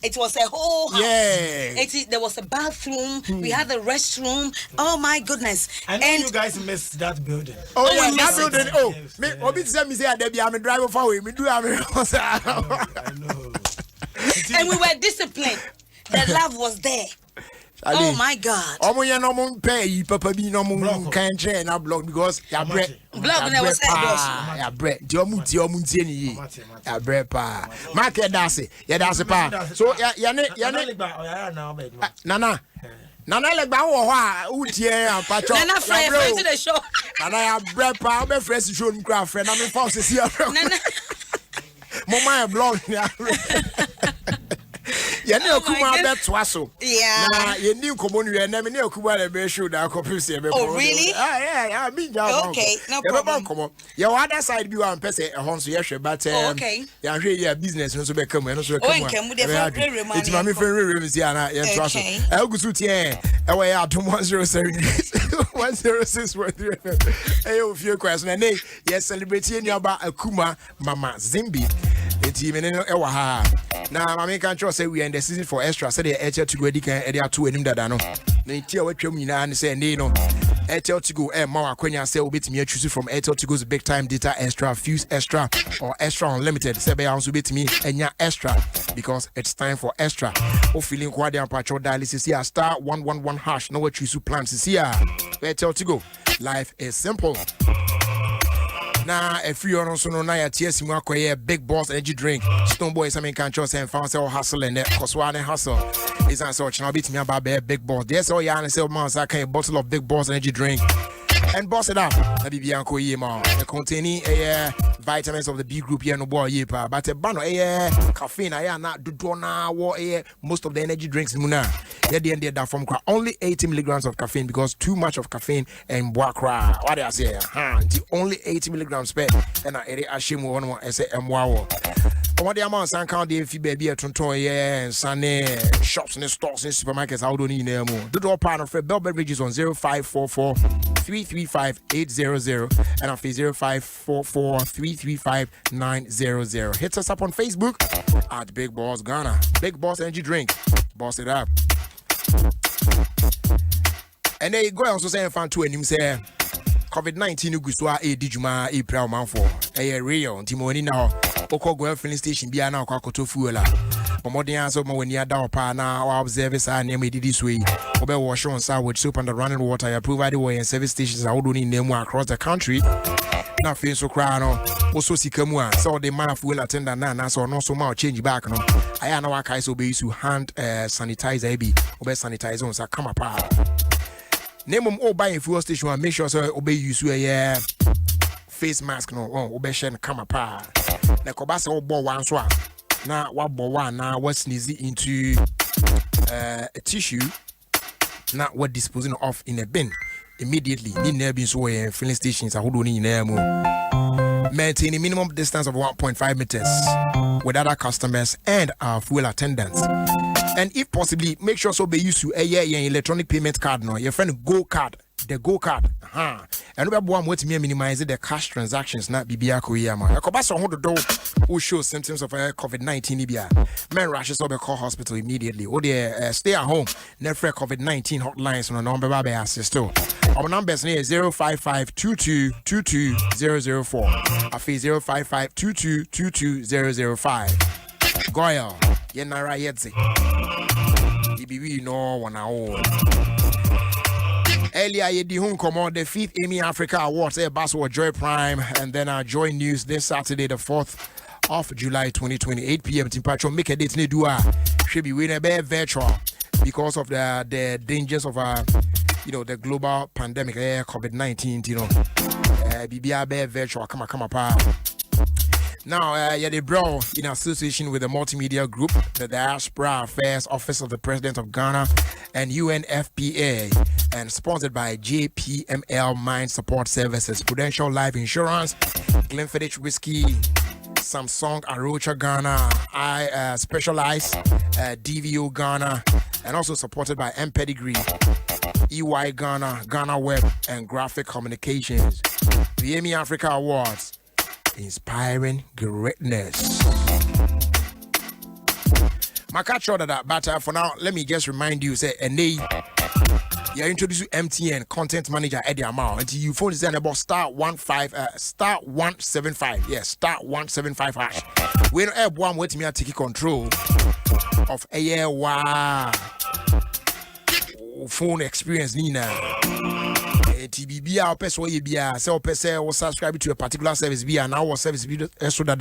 it was a whole house. Yeah. There was a bathroom. We had the restroom. Oh my goodness. I know you guys missed that building. Oh, yeah, that building. Oh, me, Obi said me say I'm a driver for me. Me do I know. And we were disciplined. The love was there. Oh my God. Omo no mo pay papa bi no mo kan tre na blog because ya bre. Blog na was ya bre. Di omo tie ni yi. Ya bre pa. Mark ya dase pa. So ya ne Nana legba wo ho a utie ampacho. Nana friend to the show. Nana ya bre pa o be fresh show n kra friend na me fa se si ya. Nana Mama blog ya. Ya ne Akumaa betwa so. Yeah. Na ye ni nkomo nu ye na me ne Akumaa na be show da kopisi e be. Oh really? Yeah, me ja. Okay, no problem. Ya other side bi wan pese e hon so ye hwe but okay. Ya hwe ya business no so be kam, no so be kam. Oh, nkem de fa rere man. It ma me fa rere mi si ana ye twa so. E gusu tie e we ya Adom 107 106.3. Eh Ofie Kwanso na ne ye celebrate ye nuaba Akumaa mama Zimbi. Eti me no e wa ha. Na mama kan tro say we are in the season for extra say the HL to go edi kan edi ato anim dada no. Na tie watwam nyina ne say ne no. HL to go ma wakwanya say obetimi choose from HL to go's big time data extra, fuse extra or extra unlimited. Say be also betimi enya extra because it's time for extra. O feeling kwade ampacho dialysis here star 111 hash no what choose plans is here. HL to go. Life is simple. Na if you are so no na ya TS mu akoye big boss energy drink. Stone boy some can trust and found say hustle and cause one hustle. Is an so channel bit me about big boss. There's all ya and say man say can bottle of big boss energy drink. and boss it up. Na bibia nko yema. Containing vitamins of the B group here no boy yepa. But a bano caffeine aya na dodo na wo most of the energy drinks muna. Yeah, the end that from only 80 milligrams of caffeine because too much of caffeine and boakra. What I say? Only 80 milligrams per. And I ashimu one say mwawo. What the amount and count the if baby a tonton and sunny shops and stores and supermarkets out on in there. The door partner for Bell Beverages on 0544 335 800 and on 0544 335 900. Hit us up on Facebook at Big Boss Ghana. Big Boss Energy Drink. Boss it up. And there you go. Also saying fan to him say COVID-19 guswa dijuma April man for real Timoni now. Oko go filling station bia na kwa koto fuel a omodin aso ma wani ada opa na wa observe sa na me didi so yi obe wash on sa with soap and the running water ya provided way in service stations a wodo ni nemu across the country na fe so kra no oso sika mu a so the man fuel attendant na so no so ma change back no aya na wa kai so be use hand sanitizer e bi obe sanitizer on sa kama pa name o buy fuel station and make sure so obe use face mask no obe share kama pa na kobasa obo wan so a na wabo wan na what sneeze into a tissue na what disposing of in a bin immediately ni na bin so filling stations ahodo ni na mu maintain a minimum distance of 1.5 meters with other customers and our fuel attendants. And if possibly, make sure so be used to a electronic payment card no your friend Go card. The Go card. And we want to minimize the cash transactions not bibia ko yama. Ekobaso ho do who show symptoms of COVID-19 ibia. Men rushes over call hospital immediately. Or they stay at home. Never COVID-19 hotlines on number baby assist. Our numbers here 055-2222-004. Afi 055-2222-005. Goya. Yenara yetzi. Ibi no one hour. Earlier, you did come on the 5th Emmy Africa Awards, Basswood Joy Prime, and then our Joy News this Saturday, the 4th of July 2020, 8 p.m. Temperature make a date Nedua should be winning a virtual because of the dangers of the global pandemic, COVID-19, BBR virtual come up. Now, they bro in association with the Multimedia Group, the Diaspora Affairs Office of the President of Ghana, and UNFPA, and sponsored by JPML Mine Support Services, Prudential Life Insurance, Glenfiddich Whiskey, Samsung Arocha Ghana, I Specialize, DVO Ghana, and also supported by M Pedigree, EY Ghana, Ghana Web, and Graphic Communications. The Emmy Africa Awards. Inspiring greatness. My catch order that, but for now, let me just remind you, say, and they introduce you MTN content manager Eddie Amao until you phone is about star 175. Yes, star 175 hash. We don't have one way to me take control of a phone experience, Nina. TBB our person we be say person will subscribe to a particular service be and our service video so that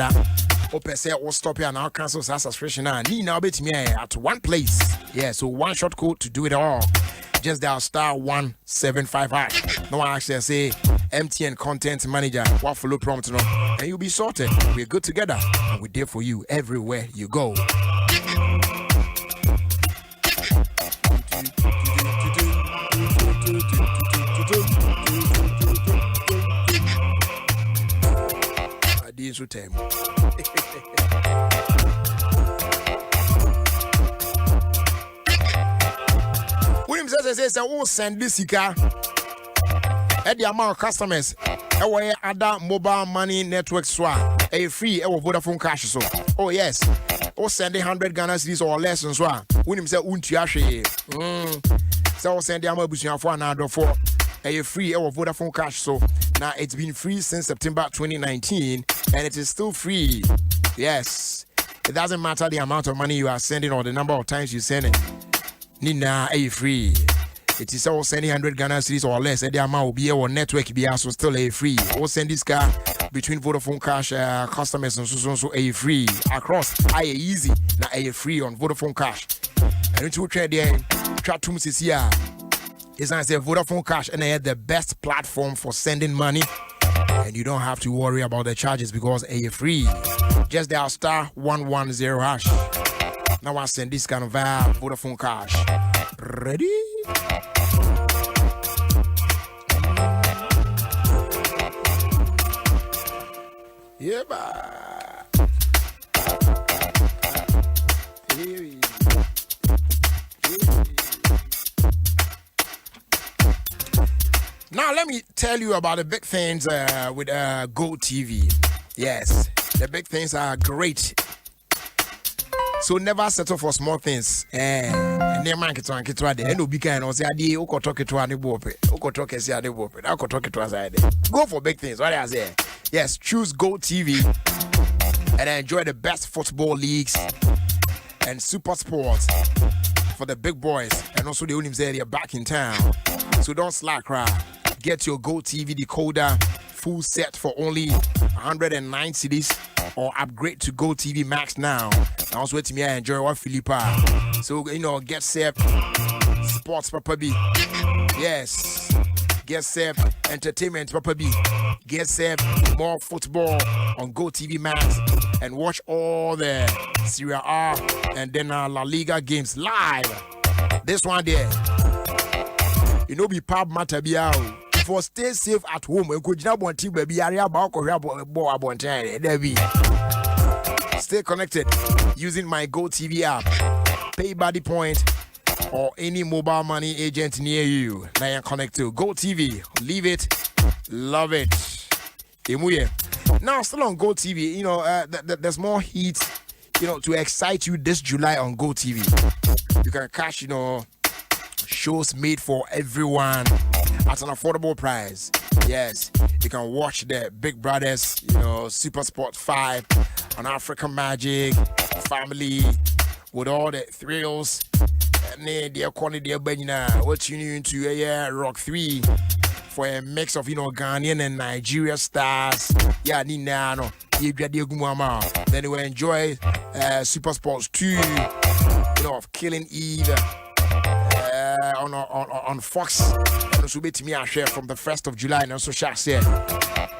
or person will stop here and now cancel subscription and need now bet me at one place. Yeah, so one short code to do it all. Just dial star 175 hash. No one actually say MTN content manager what follow prompt no and you'll be sorted. We're good together and we're there for you everywhere you go. So time. William says, I will send this car at the amount of customers. Our other mobile money network swap a free Vodafone cash. So, oh, yes, or sending 100 Ghana cedis or less. And so, William said, so, send the amount for another for a free Vodafone cash. So, now it's been free since September 2019 and it is still free. Yes, it doesn't matter the amount of money you are sending or the number of times you send it. Nina, a free. It is all sending 100 Ghana cedis or less. The amount will be our network be also still a free. Or send this car between Vodafone Cash customers and so a free across. Easy now a free on Vodafone Cash. And it's trade there. Chat to Mrs. It's nice that Vodafone Cash and they had the best platform for sending money. And you don't have to worry about the charges because you're free. Just dial *110 hash. Now I send this kind of Vodafone Cash. Ready? Yeah, Now let me tell you about the big things with Go TV. Yes, the big things are great. So never settle for small things. Go for big things. What I say? Yes, choose Go TV and enjoy the best football leagues and super sports for the big boys. And also the Unims area back in town. So don't slack, right? Get your Go TV decoder full set for only 109 cedis or upgrade to Go TV Max now. And also let me enjoy what Philippa. So get set sports Papa B. Yes. Get set entertainment Papa B. Get set more football on Go TV Max and watch all the Serie A and then La Liga games live. This one there. Be pub matter be out. For stay safe at home, and could not want to be stay connected using my Go TV app, pay by the point, or any mobile money agent near you. Now you connect to Go TV. Leave it, love it. Now still on Go TV, there's more heat, to excite you this July on Go TV. You can catch, shows made for everyone at an affordable price. Yes, you can watch the Big Brothers, Super Sport 5 on African Magic, Family, with all the thrills. What you need to Rock 3 for a mix of Ghanaian and Nigeria stars. Then you will enjoy Super Sports 2, of Killing Eve. On Fox, and also be to me I share from the 1st of July and also share.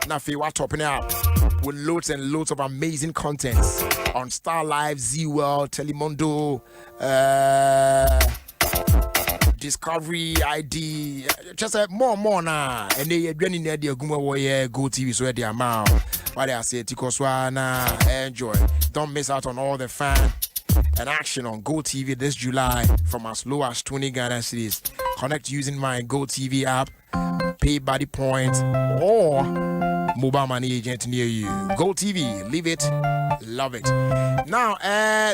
Now if you are topping up with loads and loads of amazing contents on Star Live, Z World, Telemundo, Discovery ID, just more now. And they are running there, Go TV, so they amount. What I say, Tikoswana, enjoy. Don't miss out on all the fun and action on Go TV this July from as low as 20 Ghana cedis. Connect using my Go TV app, pay by the point, or mobile money agent near you. Go TV, live it, love it. Now,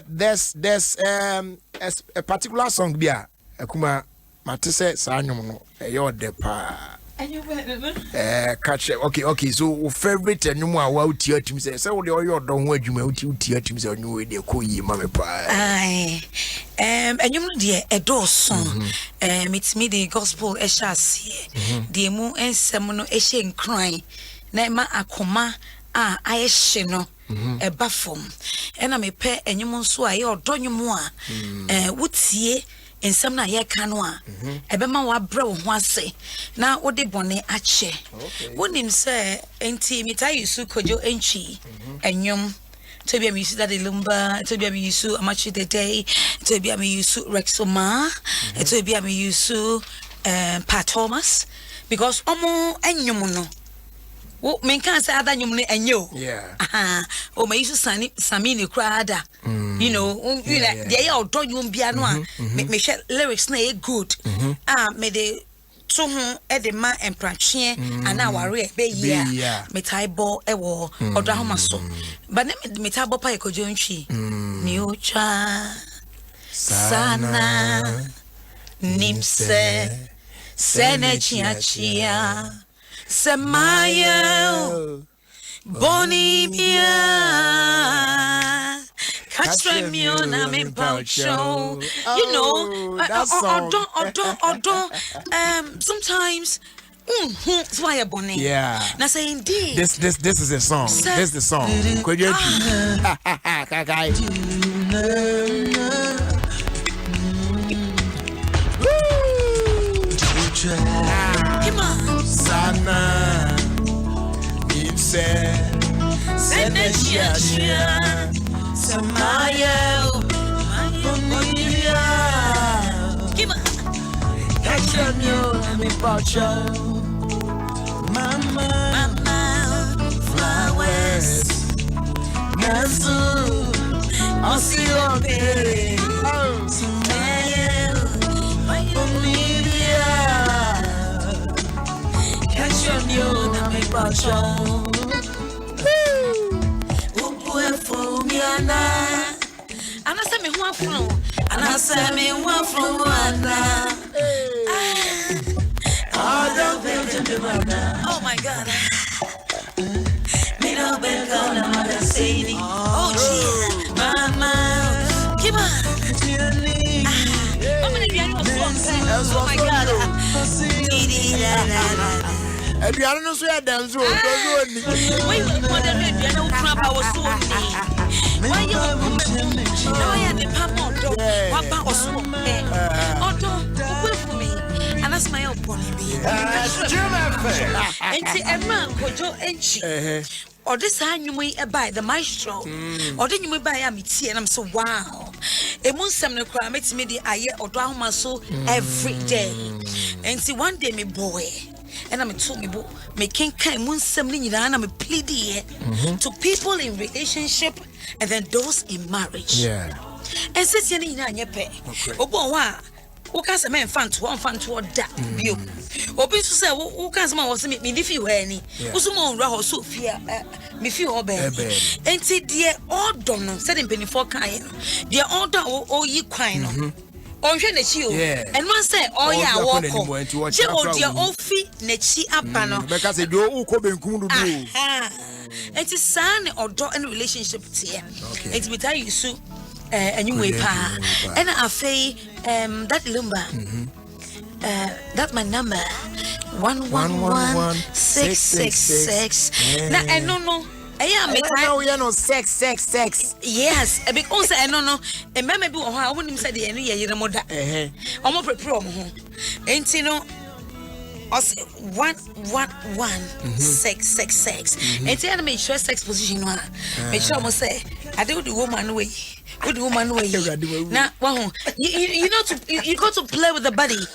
there's a particular song there. Akumaa, matese sanyomo eyo depa. Catch it. Okay. So favorite and no more team says so the oil don't want you team say on you the ko yi mama pa. Aye. And you know a door song. It's me the gospel eshasi. The mu ensem no eshe crying. Na ma Akumaa I sheno a bafom. And I me pe enyum so aye odo nyum a wotie ensem na ye kanwa ebema wa bre wo ho ase na wo de bone ache wonim se enti mita yusu kojo enchi enyum to be me yusu that lumba to be me yusu amachi the day to be me yusu Rexoma to be me yusu Pa Thomas because omo enyum no wo men kan say ada nyum ne enyo o me yusu samini krada they are do nyum bia no a me share lyrics na e good me de to ho e de ma empratwe ana ware be yia me taibo e wo odo ahoma so but me taibo pa e kojo ntwi ni ocha sana nimse senechia semaya bonibia catch me on a me show. Sometimes it's why bonnie. Yeah. Now say indeed. This is a song. This is the song. Could you Yachia, Samaya, give up. Mama, flowers, Nazu, Osiope, Samaya, Olivia, catch your new name, Pacho. And I said, me one from, and I said, me one from Wana. Oh my God. Me no better than mother Sadie. Oh, Jesus. Mama. Come on. Mama, if you are not oh my God. And we are not so dance. Wait, what the red, you know, crap, I was so why you no, I had the pamon dog. What about was so wait for me. And that's my own pony. And see, a man could do entry. Or this time you may buy the maestro, or then you may buy a meat, and I'm so wow. A moon summer crime makes me the aye or drown my soul every day. And see, one day, me boy. And I'm a told me, making kind moon something and I'm a pleading to people in relationship and then those in marriage. Yeah. And since you're in your pay, who can a man fan to one fan to that view? Or be to say, who can someone was me if you were any? Who's more Raho Sophia, me feel all bad. And see, dear, all done, setting penny for kind. Dear, all done, oh, ye quine. On Nechi, and one say, oh, yeah, walk on. Jebo, dear Ofie Nechi Apano. Because they do Kobe. It is son or daughter in relationship here. It's with you, Sue, and you way pa. And I say, that lumber. That's my number 111-666. Now, I don't know. I know you know sex. Yes, because I don't know. And maybe I wouldn't say the any year mother. I'm more prepared. Ain't you know? 111-666. And tell me sure sex position. Make sure I must say I do the woman way. Good woman way. Now, well, you know you got to play with the body.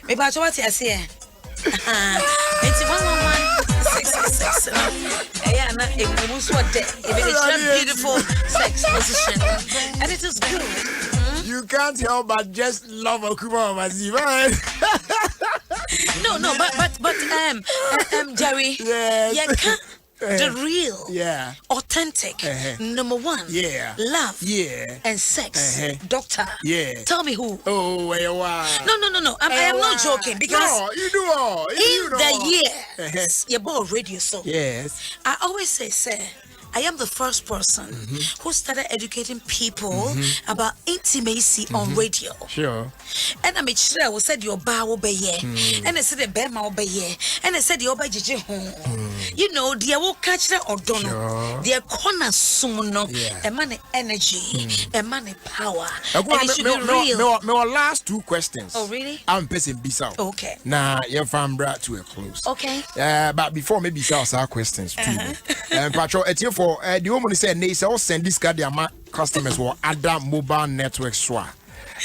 Maybe I what I say. It's 111-666. Yeah, it was what it is a beautiful sex position, and it is good. You can't help but just love Akumaa Maziva. No, but Jerry, yeah, the real, authentic, number one, love, and sex, doctor. Tell me who? Oh, No. I am not joking because no, you do all. In the years, you bought radio, so yes. I always say, sir. I am the first person who started educating people about intimacy on radio. Sure. And I made sure I said your bar will be here. And I said the Bema will be here. And I said your by home. You know, the will catch that or don't know. The corner soon, a money energy, a money power. And it should be real. My last two questions. Oh, really? I'm passing Bissau. Okay. Now, your fam brought to a close. Okay. But before maybe Bissau, our questions too. Patrol, for the woman said, they say, send this card their customers or Adom mobile network swap.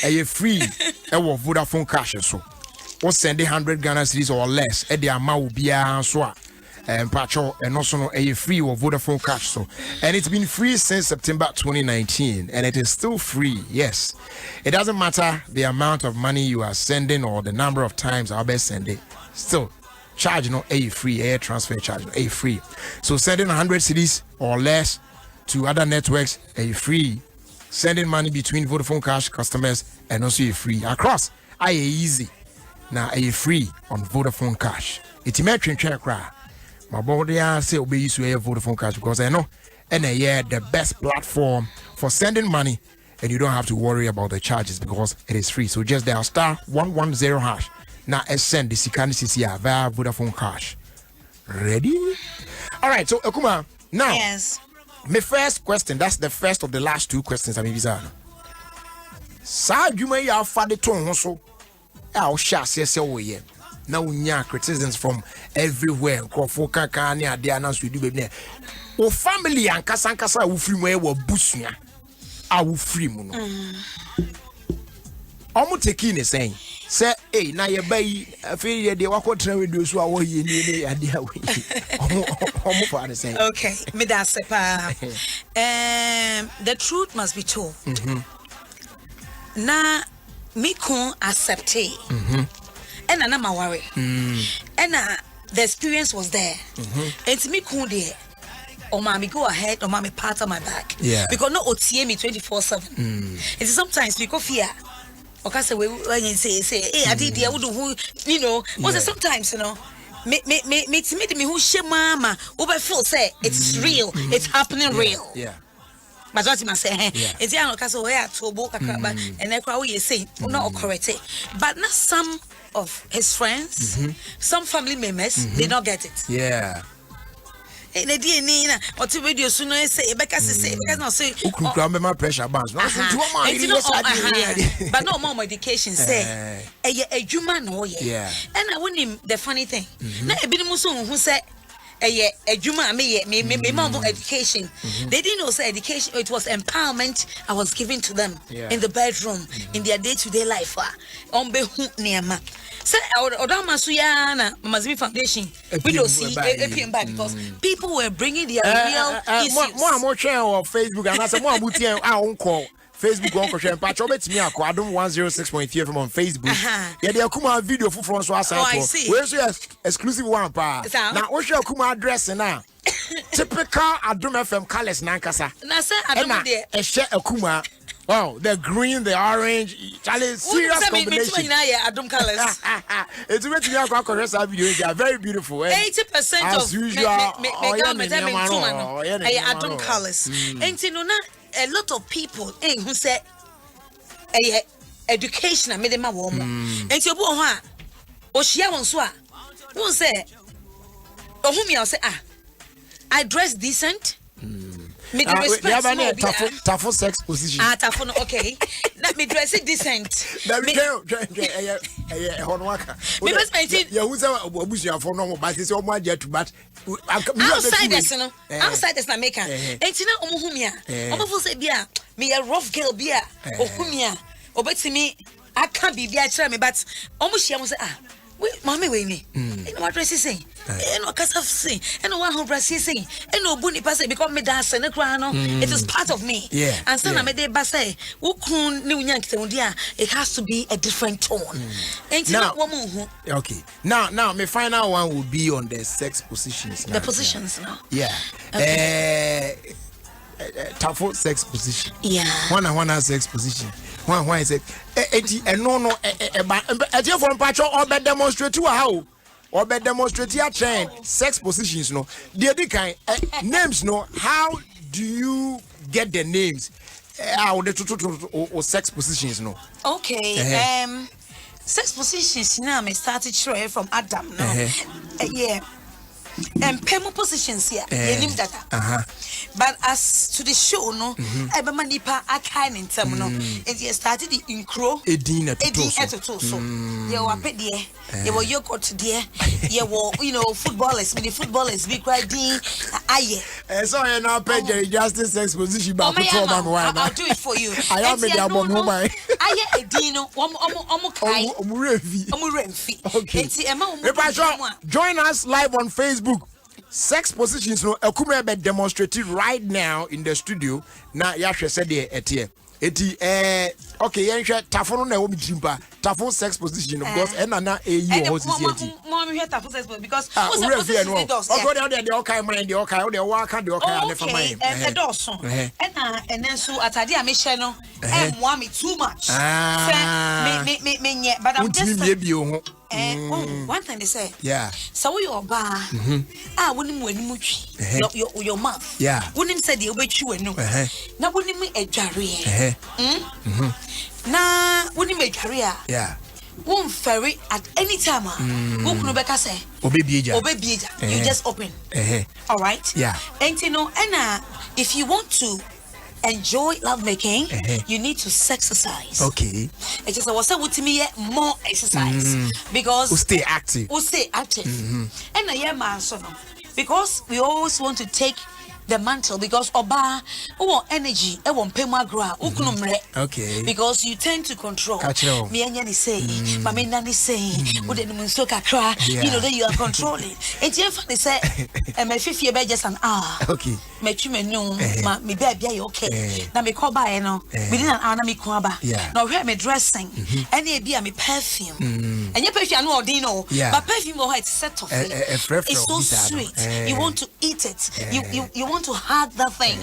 A free, Vodafone cash so. Or send 100 Ghana cedis or less, the amount will be a swap. And patrol, and also a free or Vodafone cash so. And it's been free since September 2019, and it is still free. Yes, it doesn't matter the amount of money you are sending or the number of times I'll be sending. Still. Charge a free air transfer charge a free. So sending 100 cedis or less to other networks a free. Sending money between Vodafone Cash customers and also a free across. Easy. Now a free on Vodafone Cash. It's a metric check cry. My body I say obey you to Vodafone Cash because I know and the best platform for sending money and you don't have to worry about the charges because it is free. So just dial *110#. Now, send the Sikani via Vodafone Cash. Ready? All right, so Akumaa, now, yes. My first question, that's the first of the last two questions I'm visa. Sa you may have for the tone also. I'll share say now unya criticisms from everywhere nkrofo kaka ne ade announce we do baby o family ankasa wo free mu e wo busua a wo free mu no omo take in saying say hey na ye bayi afei ye de wakotra radio so a wo ye ni ade a wo omo for the saying okay me da sepa the truth must be told na me kon accept it and na ma worry and the experience was there and me kon there or mommy go ahead or mommy pat on my back because no otie me 24/7 it's sometimes because fear okay say when you say hey I did who you know was sometimes you know me who shame mama over feel say it's real it's happening real but what you say it's ya no kaso where to bo kakaba and e kwa we say no correct it but not some of his friends some family members they don't get it and the DNA na or to radio so no say because no say my pressure bounce but no more medication say adwuma no and I want him the funny thing na e bi mu so hu say adwuma me mom education they didn't know say education it was empowerment I was giving to them in the bedroom in their day-to-day life on be hu niama say odama so ya na Mama Zimbi Foundation we don't see APM back because people were bringing their real issues more share on Facebook and I say more abuti on call Facebook on share patch obetimi akọ Adom 106.3 from on Facebook yeah the Akumaa video for so aside we so exclusive one pa na o share Akumaa address na typical Adom FM colors na nkasa na say Adom there e share Akumaa. Wow, the green, the orange, Charlie, serious combination. Adom colors. It's very video. They are very beautiful. 80% as usual. Adom colors. And you know, a lot of people who say, education, I made them a woman. And you go, Oshia Wonswa, who say, Ohumia say, I dress decent. Me Tafo sex position. Tafo okay. Let me dress it decent. Honwaka. Me respect who say obusia for no but say omo aje to but outside this no. Outside this na make am. Enti na omo humia. Omo fo say bia me a rough girl bia ohumia. Obetimi aka bibia kire me but omo hia mo say Mommy we ni. You know what dress is saying? You know kasa say. You know what dress is saying? You know buni pass because me dance na kra no. It is part of me. And so na me dey ba say, wo kun ni unya nkite dia, it has to be a different tone. And now okay. Now my final one will be on the sex positions now. The positions now. Tafo sex position. One sex position. Why is it? No. For patron or be demonstrate to how or be demonstrate your trend sex positions. No, the kind names. No, how do you get the names? How the or sex positions? No. Okay. Sex positions now. Me started showing from Adam. No. Pemo positions here. Data. But as to the show, no, every nipa I kind in term, no, and he started the incro. Edina so they were pet there, they were yogurt there, you were, footballers, many footballers, big riding, aye. So you're not paid justice sex position, but I'll do it for you. I am the album, my aye, Edino, okay. Join us live on Facebook. Sex positions no Akumaa be demonstrated right now in the studio na yahwe said etie okay yenhwe tafo no na wo mitimpa tafo sex position because na eyi wo sisi mo me tafo sex because okay they okay mind they okay they waka they okay and for mind doso and then so atade a me hye no mo me too much me but I'm just one time they say so we oba wonim wanimu twi your mouth wonim said the obetwi wanu na wonim adware na wonim adware won ferry at any time who kunu beka say obebieja you just open all right and you know and if you want to enjoy lovemaking, you need to exercise. Okay. It just was with me more exercise because We'll stay active. And I am also because we always want to take the mantle because oba energy e won pema gra ukunumre. Okay. Because you tend to control me anya ni say mama na ni say wo de mu so kakra you know that you are controlling and you find say me fifie be just an hour. Okay. Me twi me no ma me be bia okay na me call by no within an hour na me ko ba na hwe me dressing and e bia me perfume and your perfume no ordin no but perfume go it's set off it's so sweet you want to eat it you want to hug that thing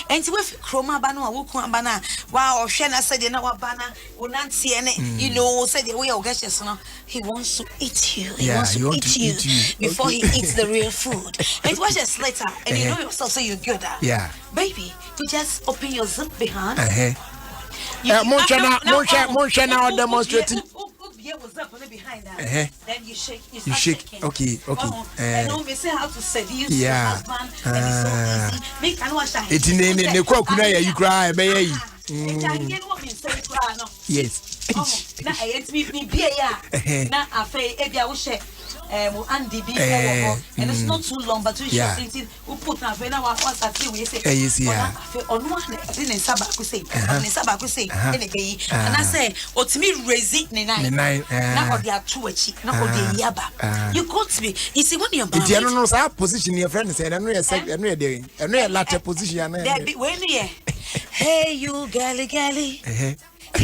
and with chroma bana wo ku bana wow hwe na said na wa bana unanti ene you know said the way o get no he wants to eat you he wants to eat you before he eats the real food and watch us later and you know yourself say you're good baby you just open your zip behind Monchana demonstrating. Was up behind that. Then you shake. You shake. Okay. And don't say how to seduce your husband. And it's so easy. Make and wash that. It's in the kuna you cry, baby. Yes. Na ayet me bia ya. Na afei e bia wo hye Andy B and it's not too long but we should think we put na afei na wa sati we say afei onu ane ne saba ku say ene be and I say otimi raise ne nine na odi atu achi na odi yaba you got to be you see when you're married you know say position your friend say no your latter position na when you hey you gally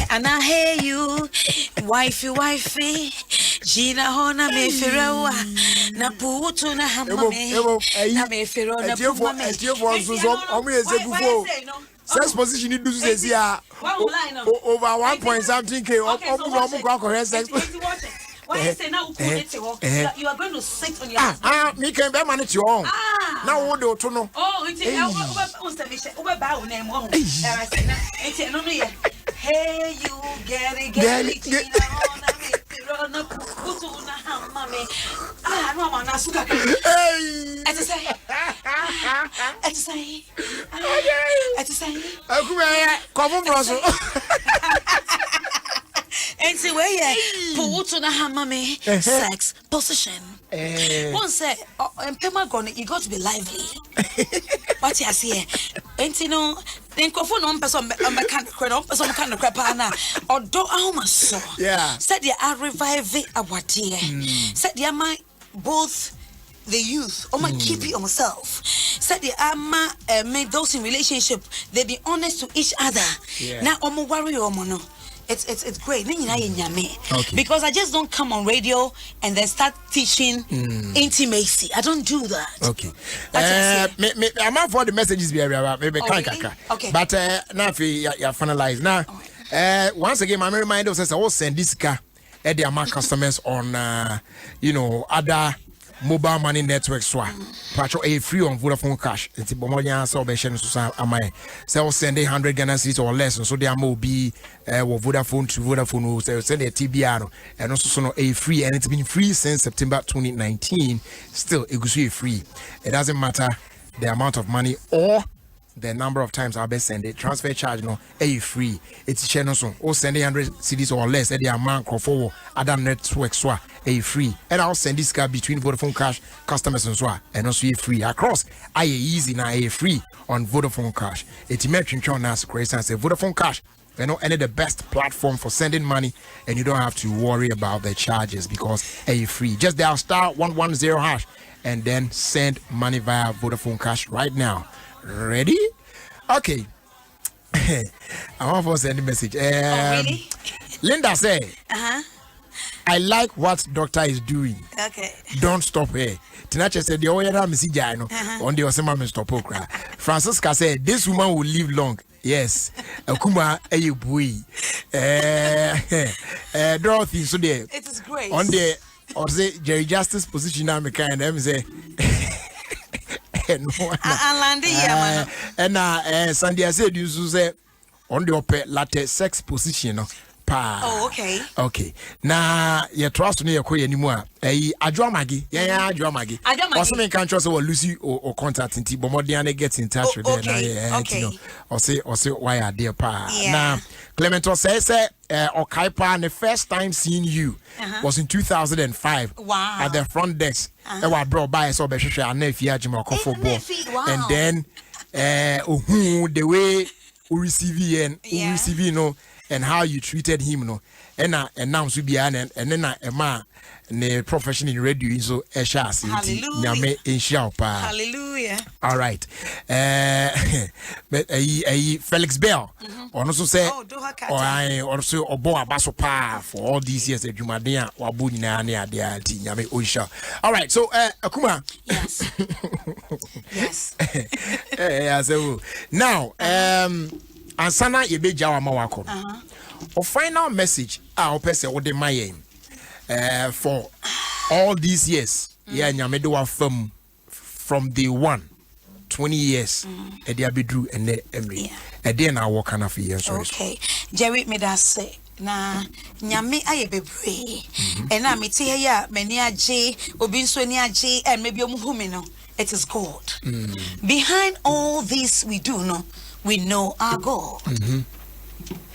and I hear you, wifey, Gina Hona me Ferroa, Naputu na Hamame, na me Ferro, na Pumame. Sales position you do say here over 1 point something K. Why say now you are going to sit on your me can be manage your own. Now what do to know? Oh, it's hey, you get it. And see where you put on a hammer sex position. One say, and Pemagon, you got to be lively. What you see, and you know, then Kofon on person, kind of crapana, or do almost so. Said you are reviving our dear. Said you are both the youth, or my keep it on myself. Said the ama made those in relationship, they be honest to each other. Now, omo worry omo. It's great. Okay. Because I just don't come on radio and then start teaching intimacy. I don't do that. Okay. I'm out for the messages maybe okay. But now you finalize now. Once again, I'm reminded of I will send this car at the amount customers on other mobile money network patro a free on Vodafone cash. It's Bomonia salvation so am I send 100 Ghana cedis or less, so there will be Vodafone to Vodafone who send a TBR and also a free, and it's been free since September 2019. Still it goes free. It doesn't matter the amount of money or the number of times I'll be sending transfer charge a free. It's channel so or send 100 cedis or less at the amount for other networks a free, and I'll send this card between Vodafone Cash customers and also a free across easy now a free on Vodafone Cash. It's mentioned as Chris and say Vodafone Cash any the best platform for sending money, and you don't have to worry about the charges because a free. Just dial *110# and then send money via Vodafone Cash right now. Ready? Okay. I want to send a message. Really? Linda say, I like what doctor is doing. Okay. Don't stop here. Tinache said, the only time is on the Osama stop. Francisca said, this woman will live long. Yes. Akumaa, you boy. Dorothy, so there. It is great. On the, or say, Jerry Justice position, I'm a kind of say, and Sandy said, you say, on the upper latte sex position, pa. Oh, okay. Okay. Na ye trust no ye ko ye nimu a. Adwamagi. Yeah, Adwamagi. Also me can trust or Lucy or contact nti bomodia na get in touch with them. Okay. Or say why are dear pa. Yeah. Now Clemento says Okaipa, the first time seeing you was in 2005. Wow. At the front desk. I was brought by so Besha and Nephi Ajima Wow. and then the way we receive you know, and how you treated him, no, and now to be and then a ne profession in radio so eshas nyame enhia pa. Hallelujah. All right. But Felix Bell also say also obo abaso pa for all these years adwumaden a wabo nyina na ade ati nyame onhia. All right, so Akumaa. Yes. Yes. So now ansana ye be jawa ma wako. O final message a opese wo de mayen for all these years. Yeah, nyame do afam from day 1 20 years e dey abedru ene emre e dey na wo kana for years. Okay, Jerry me that say na nyame aye bebre and na me te here mani age obi nso ni age and maybe omuhu me no, it is God. Behind all this we do no, we know our God.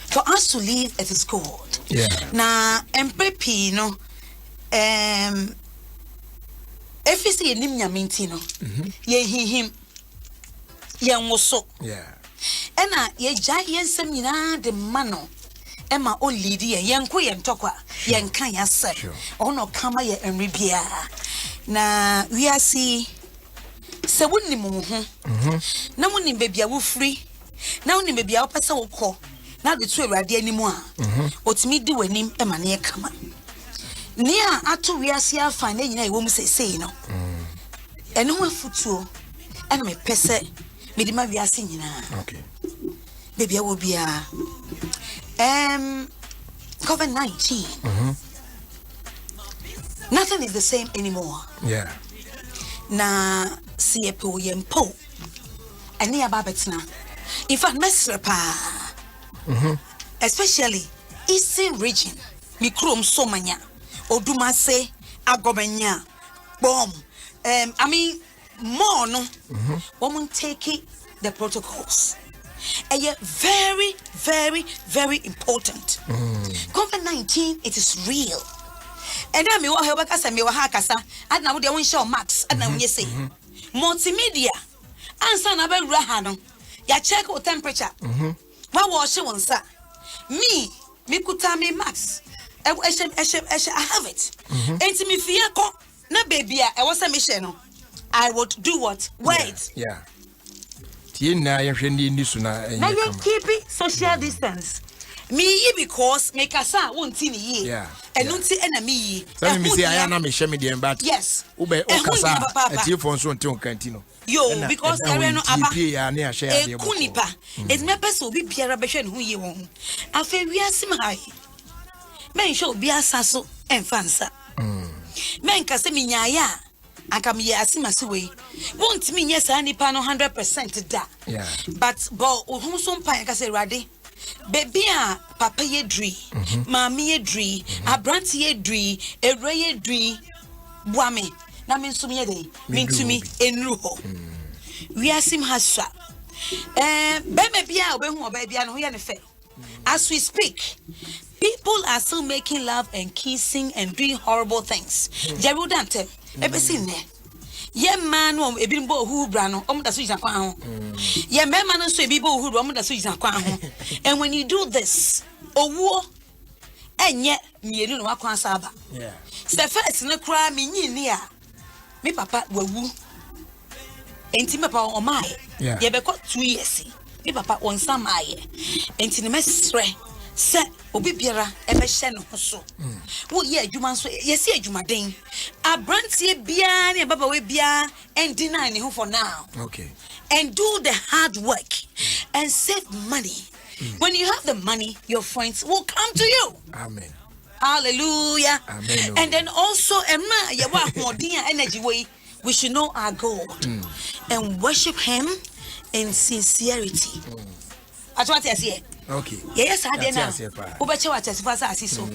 For us to live, it is God. Yeah. Na MPP no if you see nim nyame no ye him ye nwoso. Yeah. Ena ye ja yensem nyina de mano ema o lead ye yenko ye ntokwa yenka yase ono kama ye enri bia na we are see se wonni mu ho na wonni bebia wo free na wonni bebia wo pese wo kọ na de tu awrade animu a otimi di wanim ema na ye kama ni a ato we are see afa na nyina e wo mu sesei no eno ho afutuo ena me pese me di ma we are see nyina. Okay. Baby, I will be COVID-19. Nothing is the same anymore. Yeah. Na CEPO yempo. Ani ababetina. In fact, mesrepa. Especially Eastern region. Mikrom somanya. Odumase agobenya. Bomb. I mean more no. Woman taking the protocols. Very, very, very important. COVID-19, it is real. And then me wa help kasa me wa ha kasa. Adna wo de won show max. Adna wo say. Multimedia. Ansa na be wura ha no. Ya check o temperature. Wa wo hye won sa. Me kuta me max. I have it. Enti me fie ko na baby a e wo say me hye no. I would do what? Wait. Yeah. Now you keep social distance. Me because make asa won't see ye. Yeah. And don't see enemy. Let me say I am a shame but yes. Ube okasa a telephone so until cantino. Yo, because I no aba. Near share a kunipa. It's my person be Pierre Beshan who you want. I feel we are sim high. Men show be a sasso and fansa. Men caseminya. Akam ye asimasiwe won't mean yes any pan 100% da. Yeah. But who some pine ka say rade baby a papa ye dri mami ye dri abranti ye dri ewre ye dri boame na me nsum ye dey me ntumi enru ho we asim haswa bebe bia obehu obebia no ho ye ne fe. As we speak, people are still making love and kissing and doing horrible things. Jerudante ebe sin ne ye man wo ebi mbo hu bra no omo da so jisa kwa ho ye mema no so ebi bo hu bra omo da so jisa kwa ho. And when you do this owo enye mienu no akwa saba. Yeah. The first ne kra me nyini a me papa wawu enti me papa o mai ye be ko 2 years me papa on samaye enti ne mesre se obi biara ebe hye no so wo ye adwuma so ye se adwumaden abrantie bia ne baba we bia and deny ne ho for now. Okay. And do the hard work and save money. When you have the money, your friends will come to you. Amen. Hallelujah. Amen. And then also energy way we should know our God and worship him in sincerity. That's what I say. Okay. Yes, I didn't know. Ubecha what as far as I so.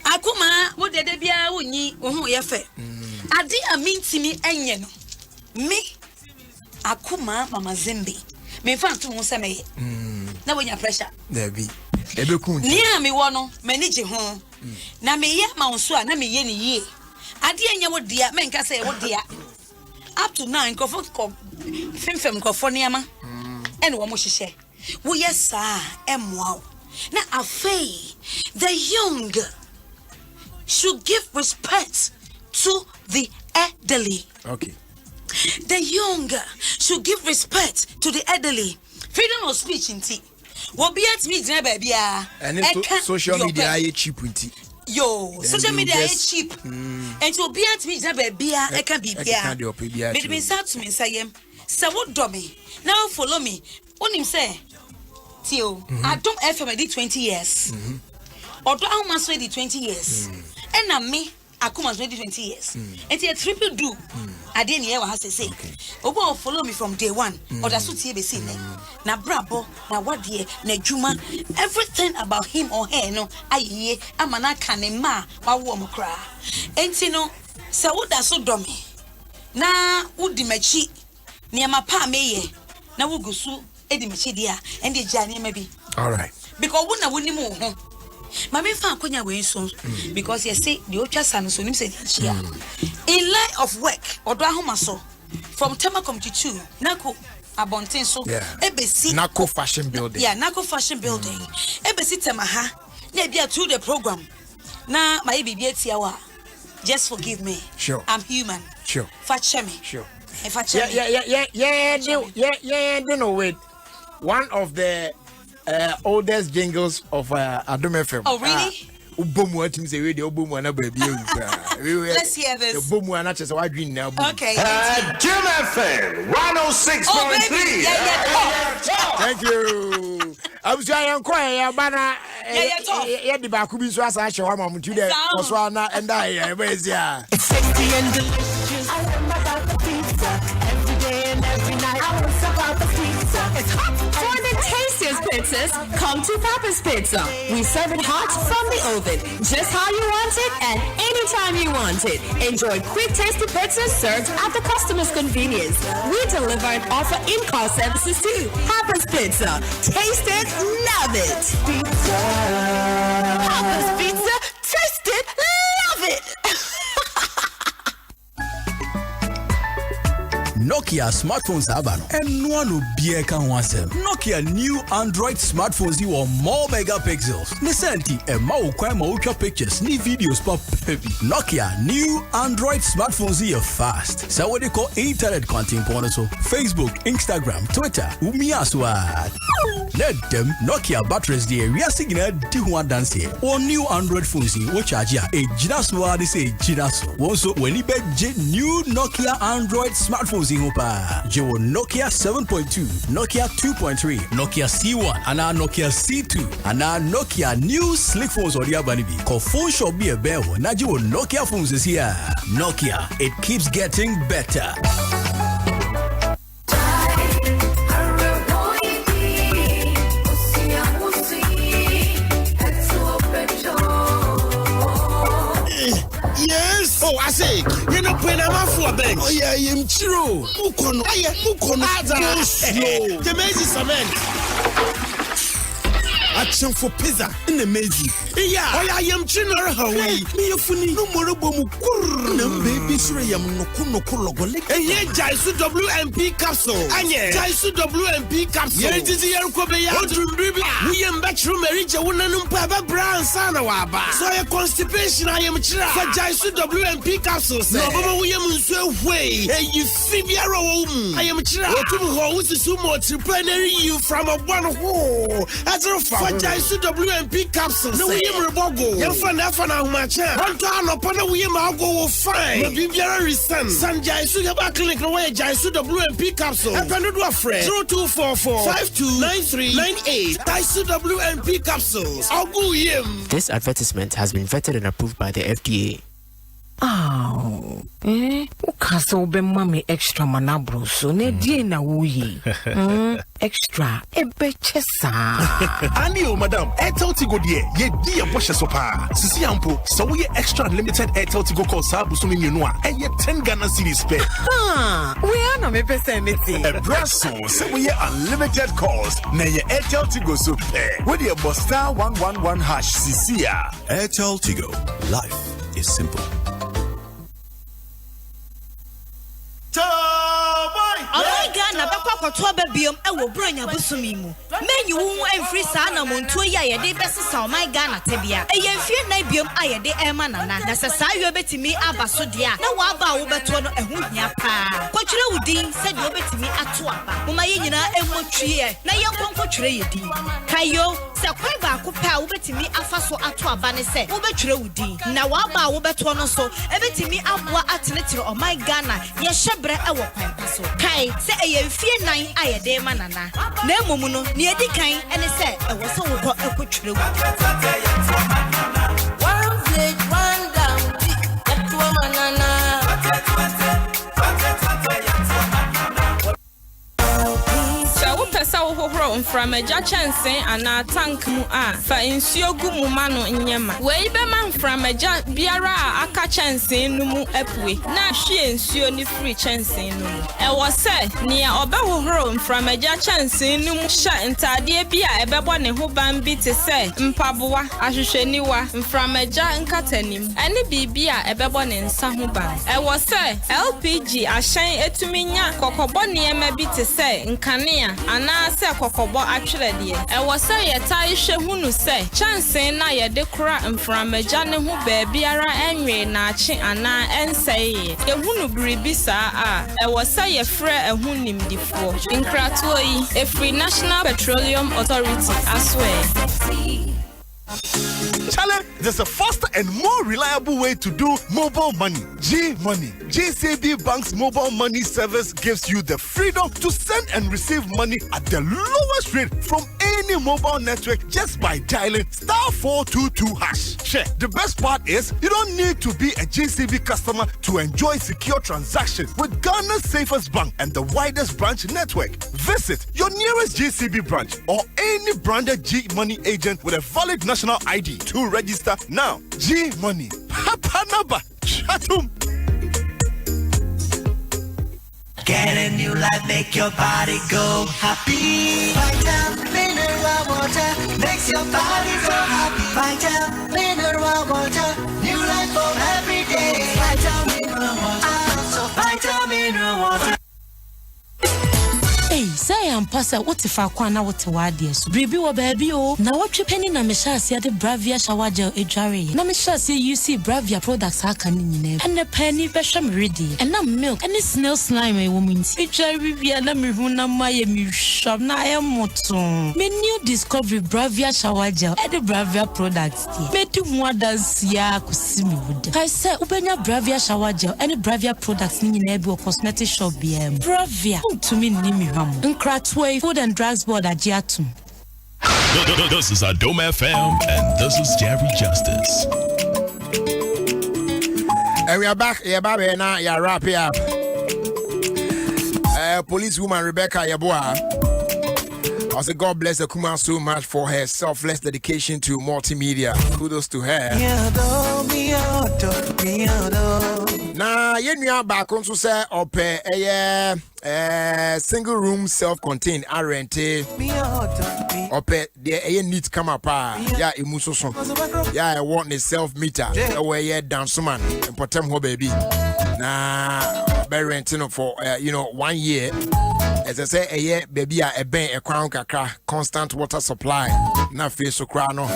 Akumaa, what did they be a wuni, who ye fe? I did mean to me, and me, Akumaa, Mama Zimbi. Me fan to Musame. Now when your pressure. There be. Near me, one, manage home. Na me ye, Mounsua, na me ye ye. I didn't what dear, men can say what dear. Up to 9, Coffee, Fim, Cofoniama, and one more share. Oh, yes, sir, and wow. Now, I say the young should give respect to the elderly. Okay. The young should give respect to the elderly. Freedom of speech in tea. What be at me, baby? And social media is cheap in tea. Yo, social media is cheap. And to be at me, baby, I can be here. But me sad to me, say, so what do me? Now follow me. On him say, Tio, I don't ever made 20 years. Or do I must wait 20 years? And now me, I come as 20 years. And a triple do. I didn't hear what I say. Oh, follow me from day one. Or that's what you be seen. Now, bravo, now what dear, na Juma, everything about him or her, no, I hear, I'm an akane ma, my warm cry. And you know, so what that's so dummy. Now, would the machi near my pa me, now we'll go so, Eddie Machidia, and the journey maybe. All right. Because when I wouldn't move. Mammy found Konya way soon because you say the old son so him said in line of work or Drahomaso from Temacom to 2 Nako Abontin so Ebesi Nako fashion building. Yeah, Nako fashion building. Ebesi Temaha, Nebia to the program. Now my baby just forgive me. Sure. I'm human. Sure. Fetch me. Sure. Yeah. You know wait. One of the oldest jingles of Adom FM. Oh, really? Let's hear this. Okay. Adom FM 106.3. Thank you. I was trying to inquire, Bana. Yeah, the Bakubi was I show him today. Was one and I, where's ya? Tasty and delicious. I am about the pizza every day and every night. I was about the pizza. It's hot. For the tastiest pizzas, come to Papa's Pizza. We serve it hot from the oven, just how you want it and anytime you want it. Enjoy quick, tasty pizzas served at the customer's convenience. We deliver and offer in-car services too. Papa's Pizza. Taste it, love it. Pizza. Papa's Pizza. Taste it, love it. Nokia smartphones have and one will be a Nokia new Android smartphones you are more megapixels. Nisanti and more crime ultra pictures, ni videos pop baby. Nokia new Android smartphones you are fast. So what they call internet content so Facebook, Instagram, Twitter, Umiaswa. Let them Nokia batteries the area signal D1 dance here. Or new Android phones you charge ya a Jinaswa they say Jinaso. Also when you bet new Nokia Android smartphones Jewo Nokia 7.2, Nokia 2.3, Nokia C1, and our Nokia C2, and our Nokia new slick phones or the Abanibi. Call phone shop be a bear. Najiwo Nokia phones is here. Nokia, it keeps getting better. Yes. Oh, I say, you know, when I'm off for a bench. Oh, yeah, I'm true. Mukono. Go slow. The maze cement. Action for pizza in the maze. Yeah. Oh, I am Chinner Hawaii. Me, you funny. No more bomu. No, baby, sure, I am no kuno. And here, Jaisu WMP capsule. And yeah, Jaisu WMP capsule. Yeah, it is the Kobe. We am bathroom marriage. I want to know Papa Brown Sanawaba. So, a constipation, I am Chira. For Jaisu WMP capsules. No, Baba William so way. Hey, you Fibiaro. I am Chira. Who is so much to plenary you from a one hole. As a for Jaisu WMP capsules. No, William Rebogo. Young Fana Macha. One time upon a William Algo fine. No, Bibiara Resan. San Jaisu Yaba clinic away Jaisu WMP capsule. I can do a friend. 0244 529398. Jaisu WMP capsules. I'll go him. This advertisement has been vetted and approved by the FDA. Oh, Ukaso be mommy extra manabro so ne na wuyi. Extra ebechesa. Ani o madam, Airtel Tigo die, ye di a boshe so pa. Sisi ampo, so we extra unlimited Airtel Tigo call sabu so me no a, and ye 10 Ghana cedis pay. We are no me pesemeti. Espresso, so we unlimited calls. Na ye Airtel Tigo so pay. With your star 111 hash CCA. Airtel Tigo. Life is simple. Oh my God, na bakwa kwato ababiom ewo bronya busumi mu. Menyu wu emfri saa na montuo ya ye de besesa oh my God na tebia. Eyemfie na biom ayede ema nana. Na sesa yo betimi aba so dia. Na wa aba wo beto no ehu hia pa. Kwatwere wudin se de obetimi ato aba. Moma ye nyina emotwie na ye nkonkotwere ye din. Kayo se kwai ba ko pa wo betimi afa so ato aba ne se wo betwere wudin. Na wa aba wo beto no so ebetimi aboa atenetire oh my God na ye hyebre ewo kwan so. Kai se eyemfie nan ayede manana. Na emomu no ne edi kan ene se ewo so wo ko ekotwere wu. One village, one down, ekwa manana. Pesa wohoro mframaja chansen ana tank mu a fa nsuo gu mu ma no nyema wei be ma mframaja biara a aka chansen no mu apue na hwe nsuo ni free chansen no e wo se nia obehohoro mframaja chansen no mu hye ntade bi a ebebo ne ho ban bi te se mpaboa ahwehweniwa mframaja nkatanim ene bibia ebebo ne nsa ho ban e wo se LPG ahyen etuminya kokobo niema bi te se nkanea na se kokobo atwerede e wo se ye tai hwe hunu se chance na ye de kora mframaja ne ho ba biara enwe na ache ana enseye ye hunu biribi saa a e wo se ye frɛ ehunimdifo nkratoyi e free National Petroleum Authority aswe. Chale, there's a faster and more reliable way to do mobile money. G Money. JCB Bank's mobile money service gives you the freedom to send and receive money at the lowest rate from any mobile network just by dialing *422#. Check. The best part is you don't need to be a JCB customer to enjoy secure transactions with Ghana's safest bank and the widest branch network. Visit your nearest JCB branch or any branded G Money agent with a valid national ID to register now. G Money. Papa number. Chatum. Get a new life, make your body go happy. Vital mineral water makes your body go happy. Vital mineral water, new life for every day. Vital mineral water, so vital mineral water. Hey, say I'm passa what if I kwana what wadies. Bribi wa baby o. Na watch penny na mesha see the Bravia shower gel ejare. Na mesha see you see Bravia products ha kan nyine. And the penny besham ready. And na milk and snail slime e woman. Ejare bia na me hu na maye mi shop na emoton. Me new discovery Bravia shower gel and the Bravia products tie. Me do more dance ya kusimi wood. I say ubenya Bravia shower gel and the Bravia products nyine be cosmetic shop bia. Bravia to me nimi Nkratwe Food and Drugs Board Ajiatum. This is Adom FM and this is Jerry Justice. And we are back. Yeah, baby, now you wrap it up. Policewoman Rebecca Yaboa. I say God bless Akumaa so much for her selfless dedication to multimedia. Kudos to her. Now, you are back on to say ope single room self-contained rent. Ope the need come up. Yeah, imusoso. Yeah, I want a self meter. Where yeah dance man and potem ho baby. Nah, be renting for 1 year. As I say, a year baby a ben a crown kakra constant water supply. Na face so crano.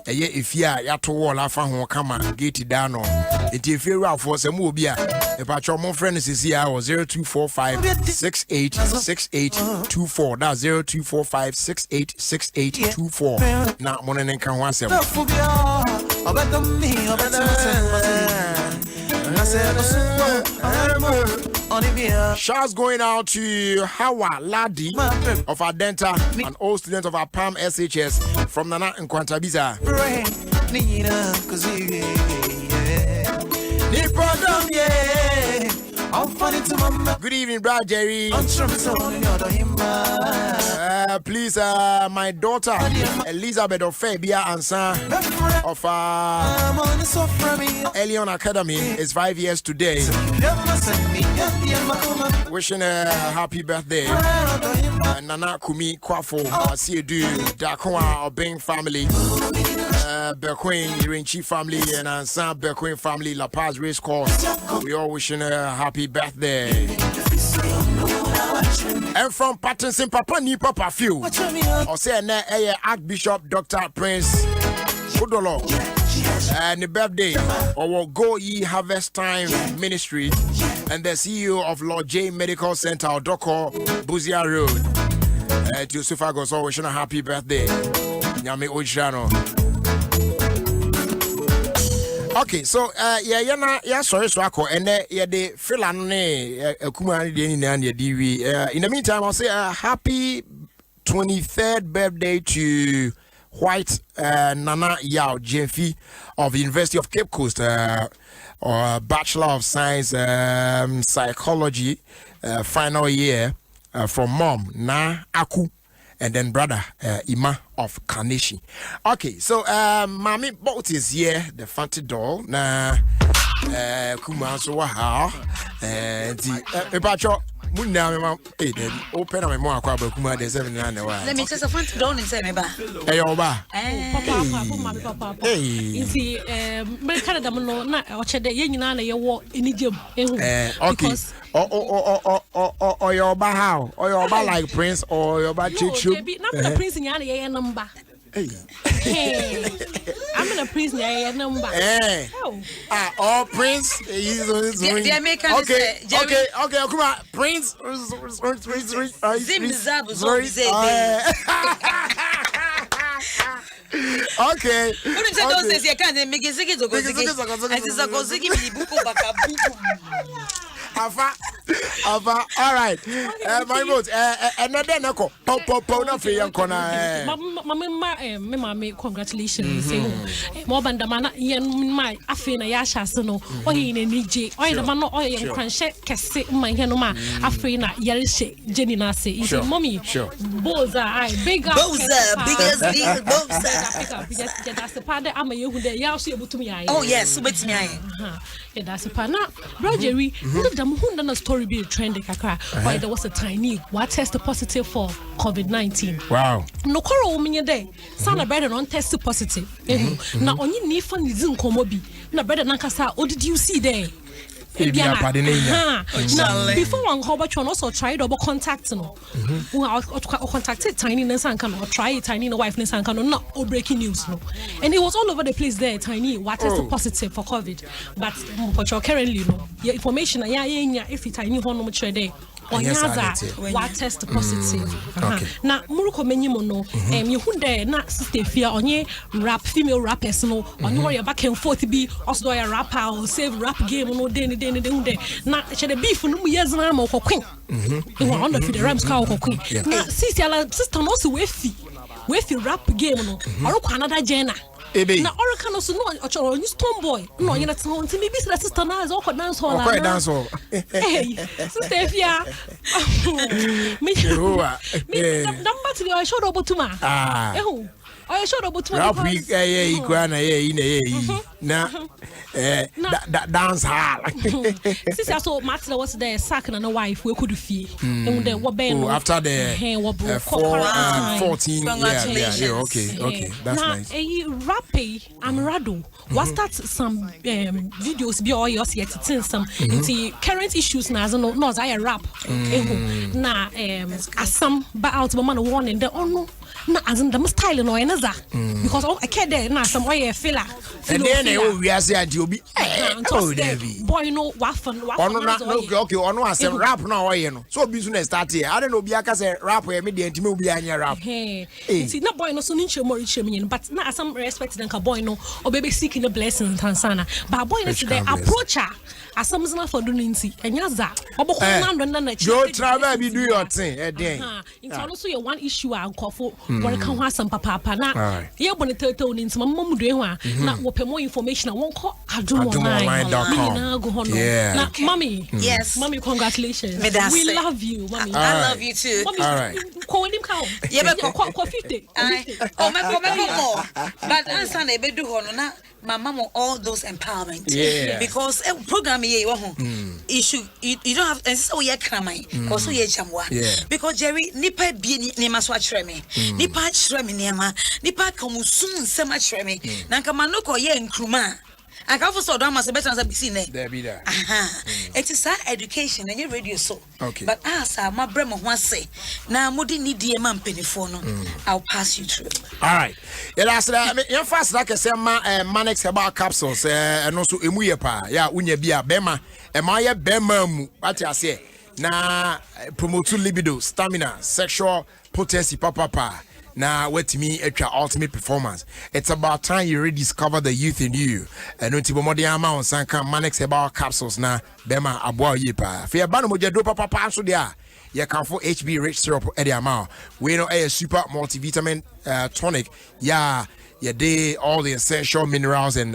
A year if ya to wall afa ho kama gate down on. It if you are for some mobia. If I show more friends is here 0245 686824. That's 0245 686824. Now morning can one seven. Shouts going out to Hawa Ladi of Adenta, an old student of our Palm SHS from Nana and Kwantabiza. Good evening, Brad Jerry. Please, my daughter Elizabeth of Fabia Ansa of Elion Academy is 5 years today. Wishing a happy birthday. Nana Kumi Kwafo, Siedu, Akumaa Obeng family, Berquin Irinchi family, and Ansa Berquin family, La Paz Race Course. We all wishing a happy birthday. And from Patterson, Papa Ni Papa Few, or say Archbishop Dr. Prince Udolo, and the birthday or Go Ye Harvest Time Ministry, and the CEO of Lord J Medical Center, Doko Buzia Road. To Yusufa Goso, wishing a happy birthday. Nyame Ojano. Okay, so sorry and the Filane Akumaa in the meantime I'll say a happy 23rd birthday to White Nana Yao Jemfi of the University of Cape Coast, or Bachelor of Science Psychology final year from mom Na Aku and then brother Ima of Kaneshi. Okay, so Mami Boat is here, the fancy doll. Na Kumanso Waha the Ebacho Muna open my more Kuma the 79. Let me just a fancy doll and say, Meba. Hey, Oba. Papa. You see, Canada, not Ochede, Yanana, your war in Egypt. Okay. Or your Oba how? Or your Oba like Prince or your Oba Chichu? Not the Prince in Yana number. Hey, I'm in a prison number. Oh, Prince. Okay, come on, Prince. Okay. Ava, all right. My vote. Another nako. Pop, no for young corner. Mama, congratulations. More than the man, my Afina Yasha, no, or in a Niji, or the man, or young Cranshet, Cassie, my Henoma, Afina, Yarishe, Jenny Nasi, is mommy. Sure. Boza, bigger, biggest, that's the part that I'm a young day. To me. Oh, yes, with me. That's a partner. Rogery, the story be trending. Why there was a tiny what tested positive for COVID-19. Wow. No coro woman day. Son of bread on tested positive. Now on you need fun is in Komobi. No bread and Nankasa. What did you see there? Now, before one Hobart also tried double contact no. Contacted Tiny Nansan or try Tiny no wife Nansan not all breaking news no. And it was all over the place there, Tiny what tested positive for COVID. But currently no. Your information if it's Tiny one much day. What test positive. Now, Muruko Menimono, you hunde not sister fear on ye rap female rappers no, on your back and forth be also a rapper or save rap game no day. Now, should be for no years and I'm a queen. You were under the Rams cow queen. Now, sister also with rap game no, or Canada Jenna. Na Oracle also no or you stone boy. No, you're not someone to maybe sister now is all dance hall. Hey, sister Fia. Me number to I showed up to ma. I showed up to my dance hall. Sister so Martin was there sacking and a wife we could feel. And they were after the 14 okay, that's nice. Rapi Amirado was that some videos be all yours yet some into current issues now no as I rap na as some but out the man warning the no as in the style no because I can't there now some way filler and then we are saying you be boy no waffle okay on was rap now so business start here I don't know be aka say rap we me dey ntime obi anya rap see na boy no so nche more reach me but na some respect then ka boy no or baby seeking a blessing Tanzania but boy no the approacher as some is not for doing nti enyaza oboko na ndo na you travel be do your thing then it's also your one issue and kofo wɔreka ho asɛm papaapa na yɛbɔ ne tɛtɛw ne ntoma mmɔ mu due ho a na wɔpɛ more information a wɔnkɔ adomonline.com go ho no na mommy mommy congratulations we love you mommy I love you too mommy ko nim ka ho ko 50 oh me more but answer na ebedu ho no na mama mo all those empowerment because program here you don't have and so you kramai because so you chamwa because Jerry nipa bi ni maso achre me nipa achre me niema nipa kamusun nsem achre me na nka manoko ye nkruma aka for so do am say better say bisi ne there be there it is education and your radio so but asa ma brem ho ase na modi ni die ma mpenifo no I'll pass you through all right that's you fast like say Manex herbal capsules no so emu ye pa ya unya bia bema e ma ye bema mu what you say na promote libido stamina sexual potency papa now wait me at your ultimate performance. It's about time you rediscover the youth in you. And when Tibo Modi Amount Sanka Manex herbal capsules na Bema Abwa Yipa. Fear Banomoja do papa so there. You can for HB rich syrup at the amount. We know a super multivitamin tonic. Yeah, day all the essential minerals and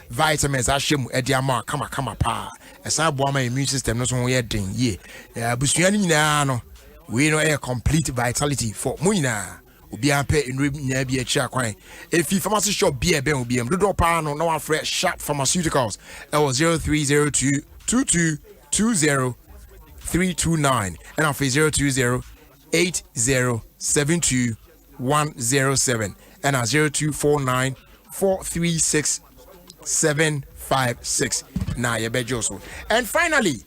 vitamins ashim at the amount. Come on, pa. As I boy my immune system no so yet ding. Yeah. Busuani na we know a complete vitality for Muina. Ubi ampe in nya bi a chia kwan if you pharmacy shop be ben obi am do pa no one fresh sharp pharmaceuticals L 0302 2220 329 and on 020 8072 107 and on 0249 436 756 na ye bejoso. And finally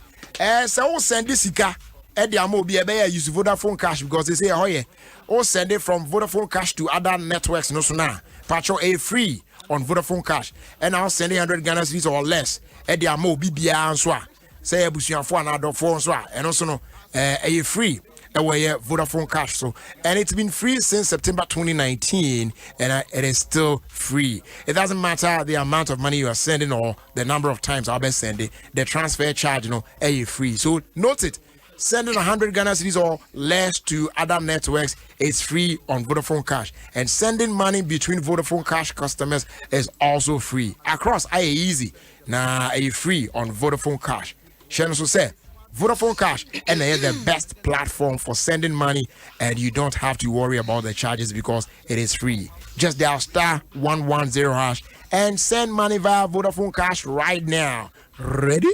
so send this ika Eddie Amobi use Vodafone Cash because they say oh yeah or send it from Vodafone Cash to other networks no so now patcho a free on Vodafone Cash and I'll send 100 Ghana cedis or less Eddie Amobi bia answa say abusuan for another phone so and also no a free away Vodafone Cash so and it's been free since September 2019 and it is still free. It doesn't matter the amount of money you are sending or the number of times I'll be sending the transfer charge a free so note it. Sending 100 Ghana cedis or less to other networks is free on Vodafone Cash. And sending money between Vodafone Cash customers is also free. Across easy. Nah, a free on Vodafone Cash. Shannon so say Vodafone Cash and they are the best platform for sending money and you don't have to worry about the charges because it is free. Just dial *110# and send money via Vodafone Cash right now. Ready?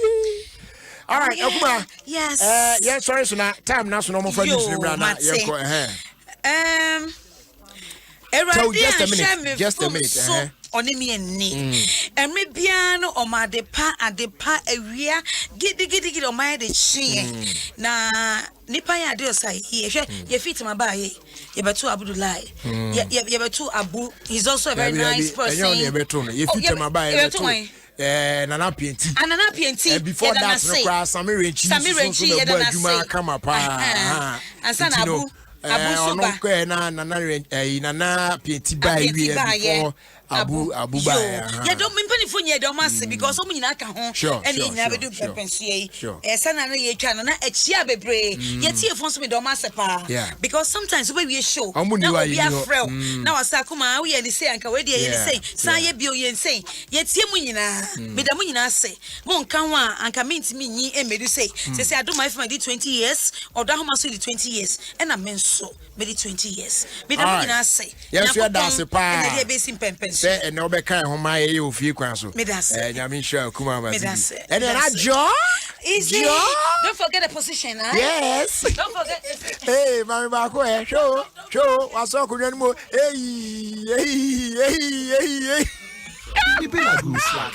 All right, Akumaa. Yes. Yeah, sorry, so now time now so no more for this brother. So just a minute. Oni me ni emre bia no o ma adepa awia gidi o ma de hye na nipa ya de osai ye fit ma ba ye betu Abdullahi ye betu Abu. He's also a very nice person. Ye betu no ye fit ma ba ye betu Nana PNT. And before that, no class, Samir Aduma come up. And son Abu Nana PNT by before Abu yeah, don't mean penny for you, don't master because so many naka home and you never do pensier. Sana ye channel, not a chia bebre, yet here for me don't master pa. Because sometimes we show. Now we are frail. Now I say, Akumaa, we are the same, and Kawedi, and say, Say, billion say, yet Simunina, Medamunina say, won't come one and come in to me and made you say, say, I do my family 20 years or Dahomasi 20 years, and I mean so, maybe 20 years. Medamunina say, yes, you are dancing pa, and they're basing pempens. And no be kind home my Ofie Kwanso. Yamin sure Akumaa. And then I jaw. Easy. Don't forget the position, huh? Yes. Don't forget. Hey, Mami Bako, show. What's up, Kunyanmo? Hey. People are good slack.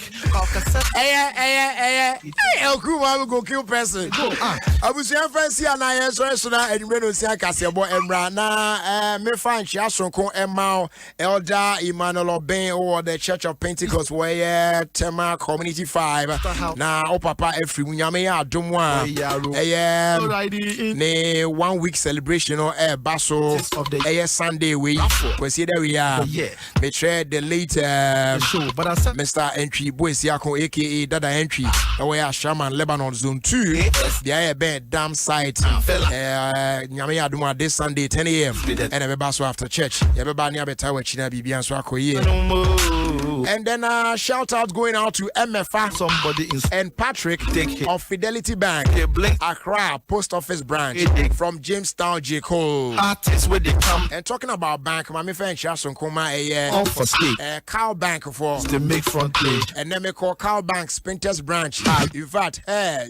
Hey, Akumaa will go kill person. I was your friend, see, and I answer, and you know, see, I can say, boy, and Rana, me find Chasson, Emma, Elder, Emmanuel Ben, or the Church of Pentecost, where Tema Community 5. Now, oh, Papa, every Munyame, Adom 1 week celebration or a basso of the Sunday week. We see that we are. Yeah, we trade the late show, but Mr. Entry Boys Yako, aka Dada Entry, away at Shaman, Lebanon Zone 2. The air bed dam site. Nyamia Duma this Sunday, 10 a.m. And everybody so after church. Everybody near Betawa China Bibi and Swako here. And then shout out going out to MFA somebody and Patrick of Fidelity Bank, Accra Post Office branch from Jamestown J. Cole. Artists where they come and talking about bank, my friend Shason Kuma for state. Cow Bank for the make front page. And then we call Cow Bank Sprinters branch. In fact,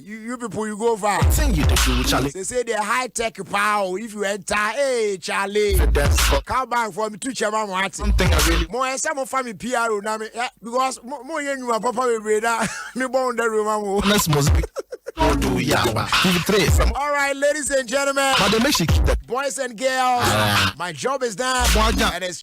you people you go far. Thing you do, Charlie. They say they're high tech power. If you enter, hey Charlie, Cow Bank for me to chairman what? Something I really more some family PR because more you are papa we me born the room. Let's must be. All right, ladies and gentlemen, but they make you keep that. Boys and girls, my job is done, and it's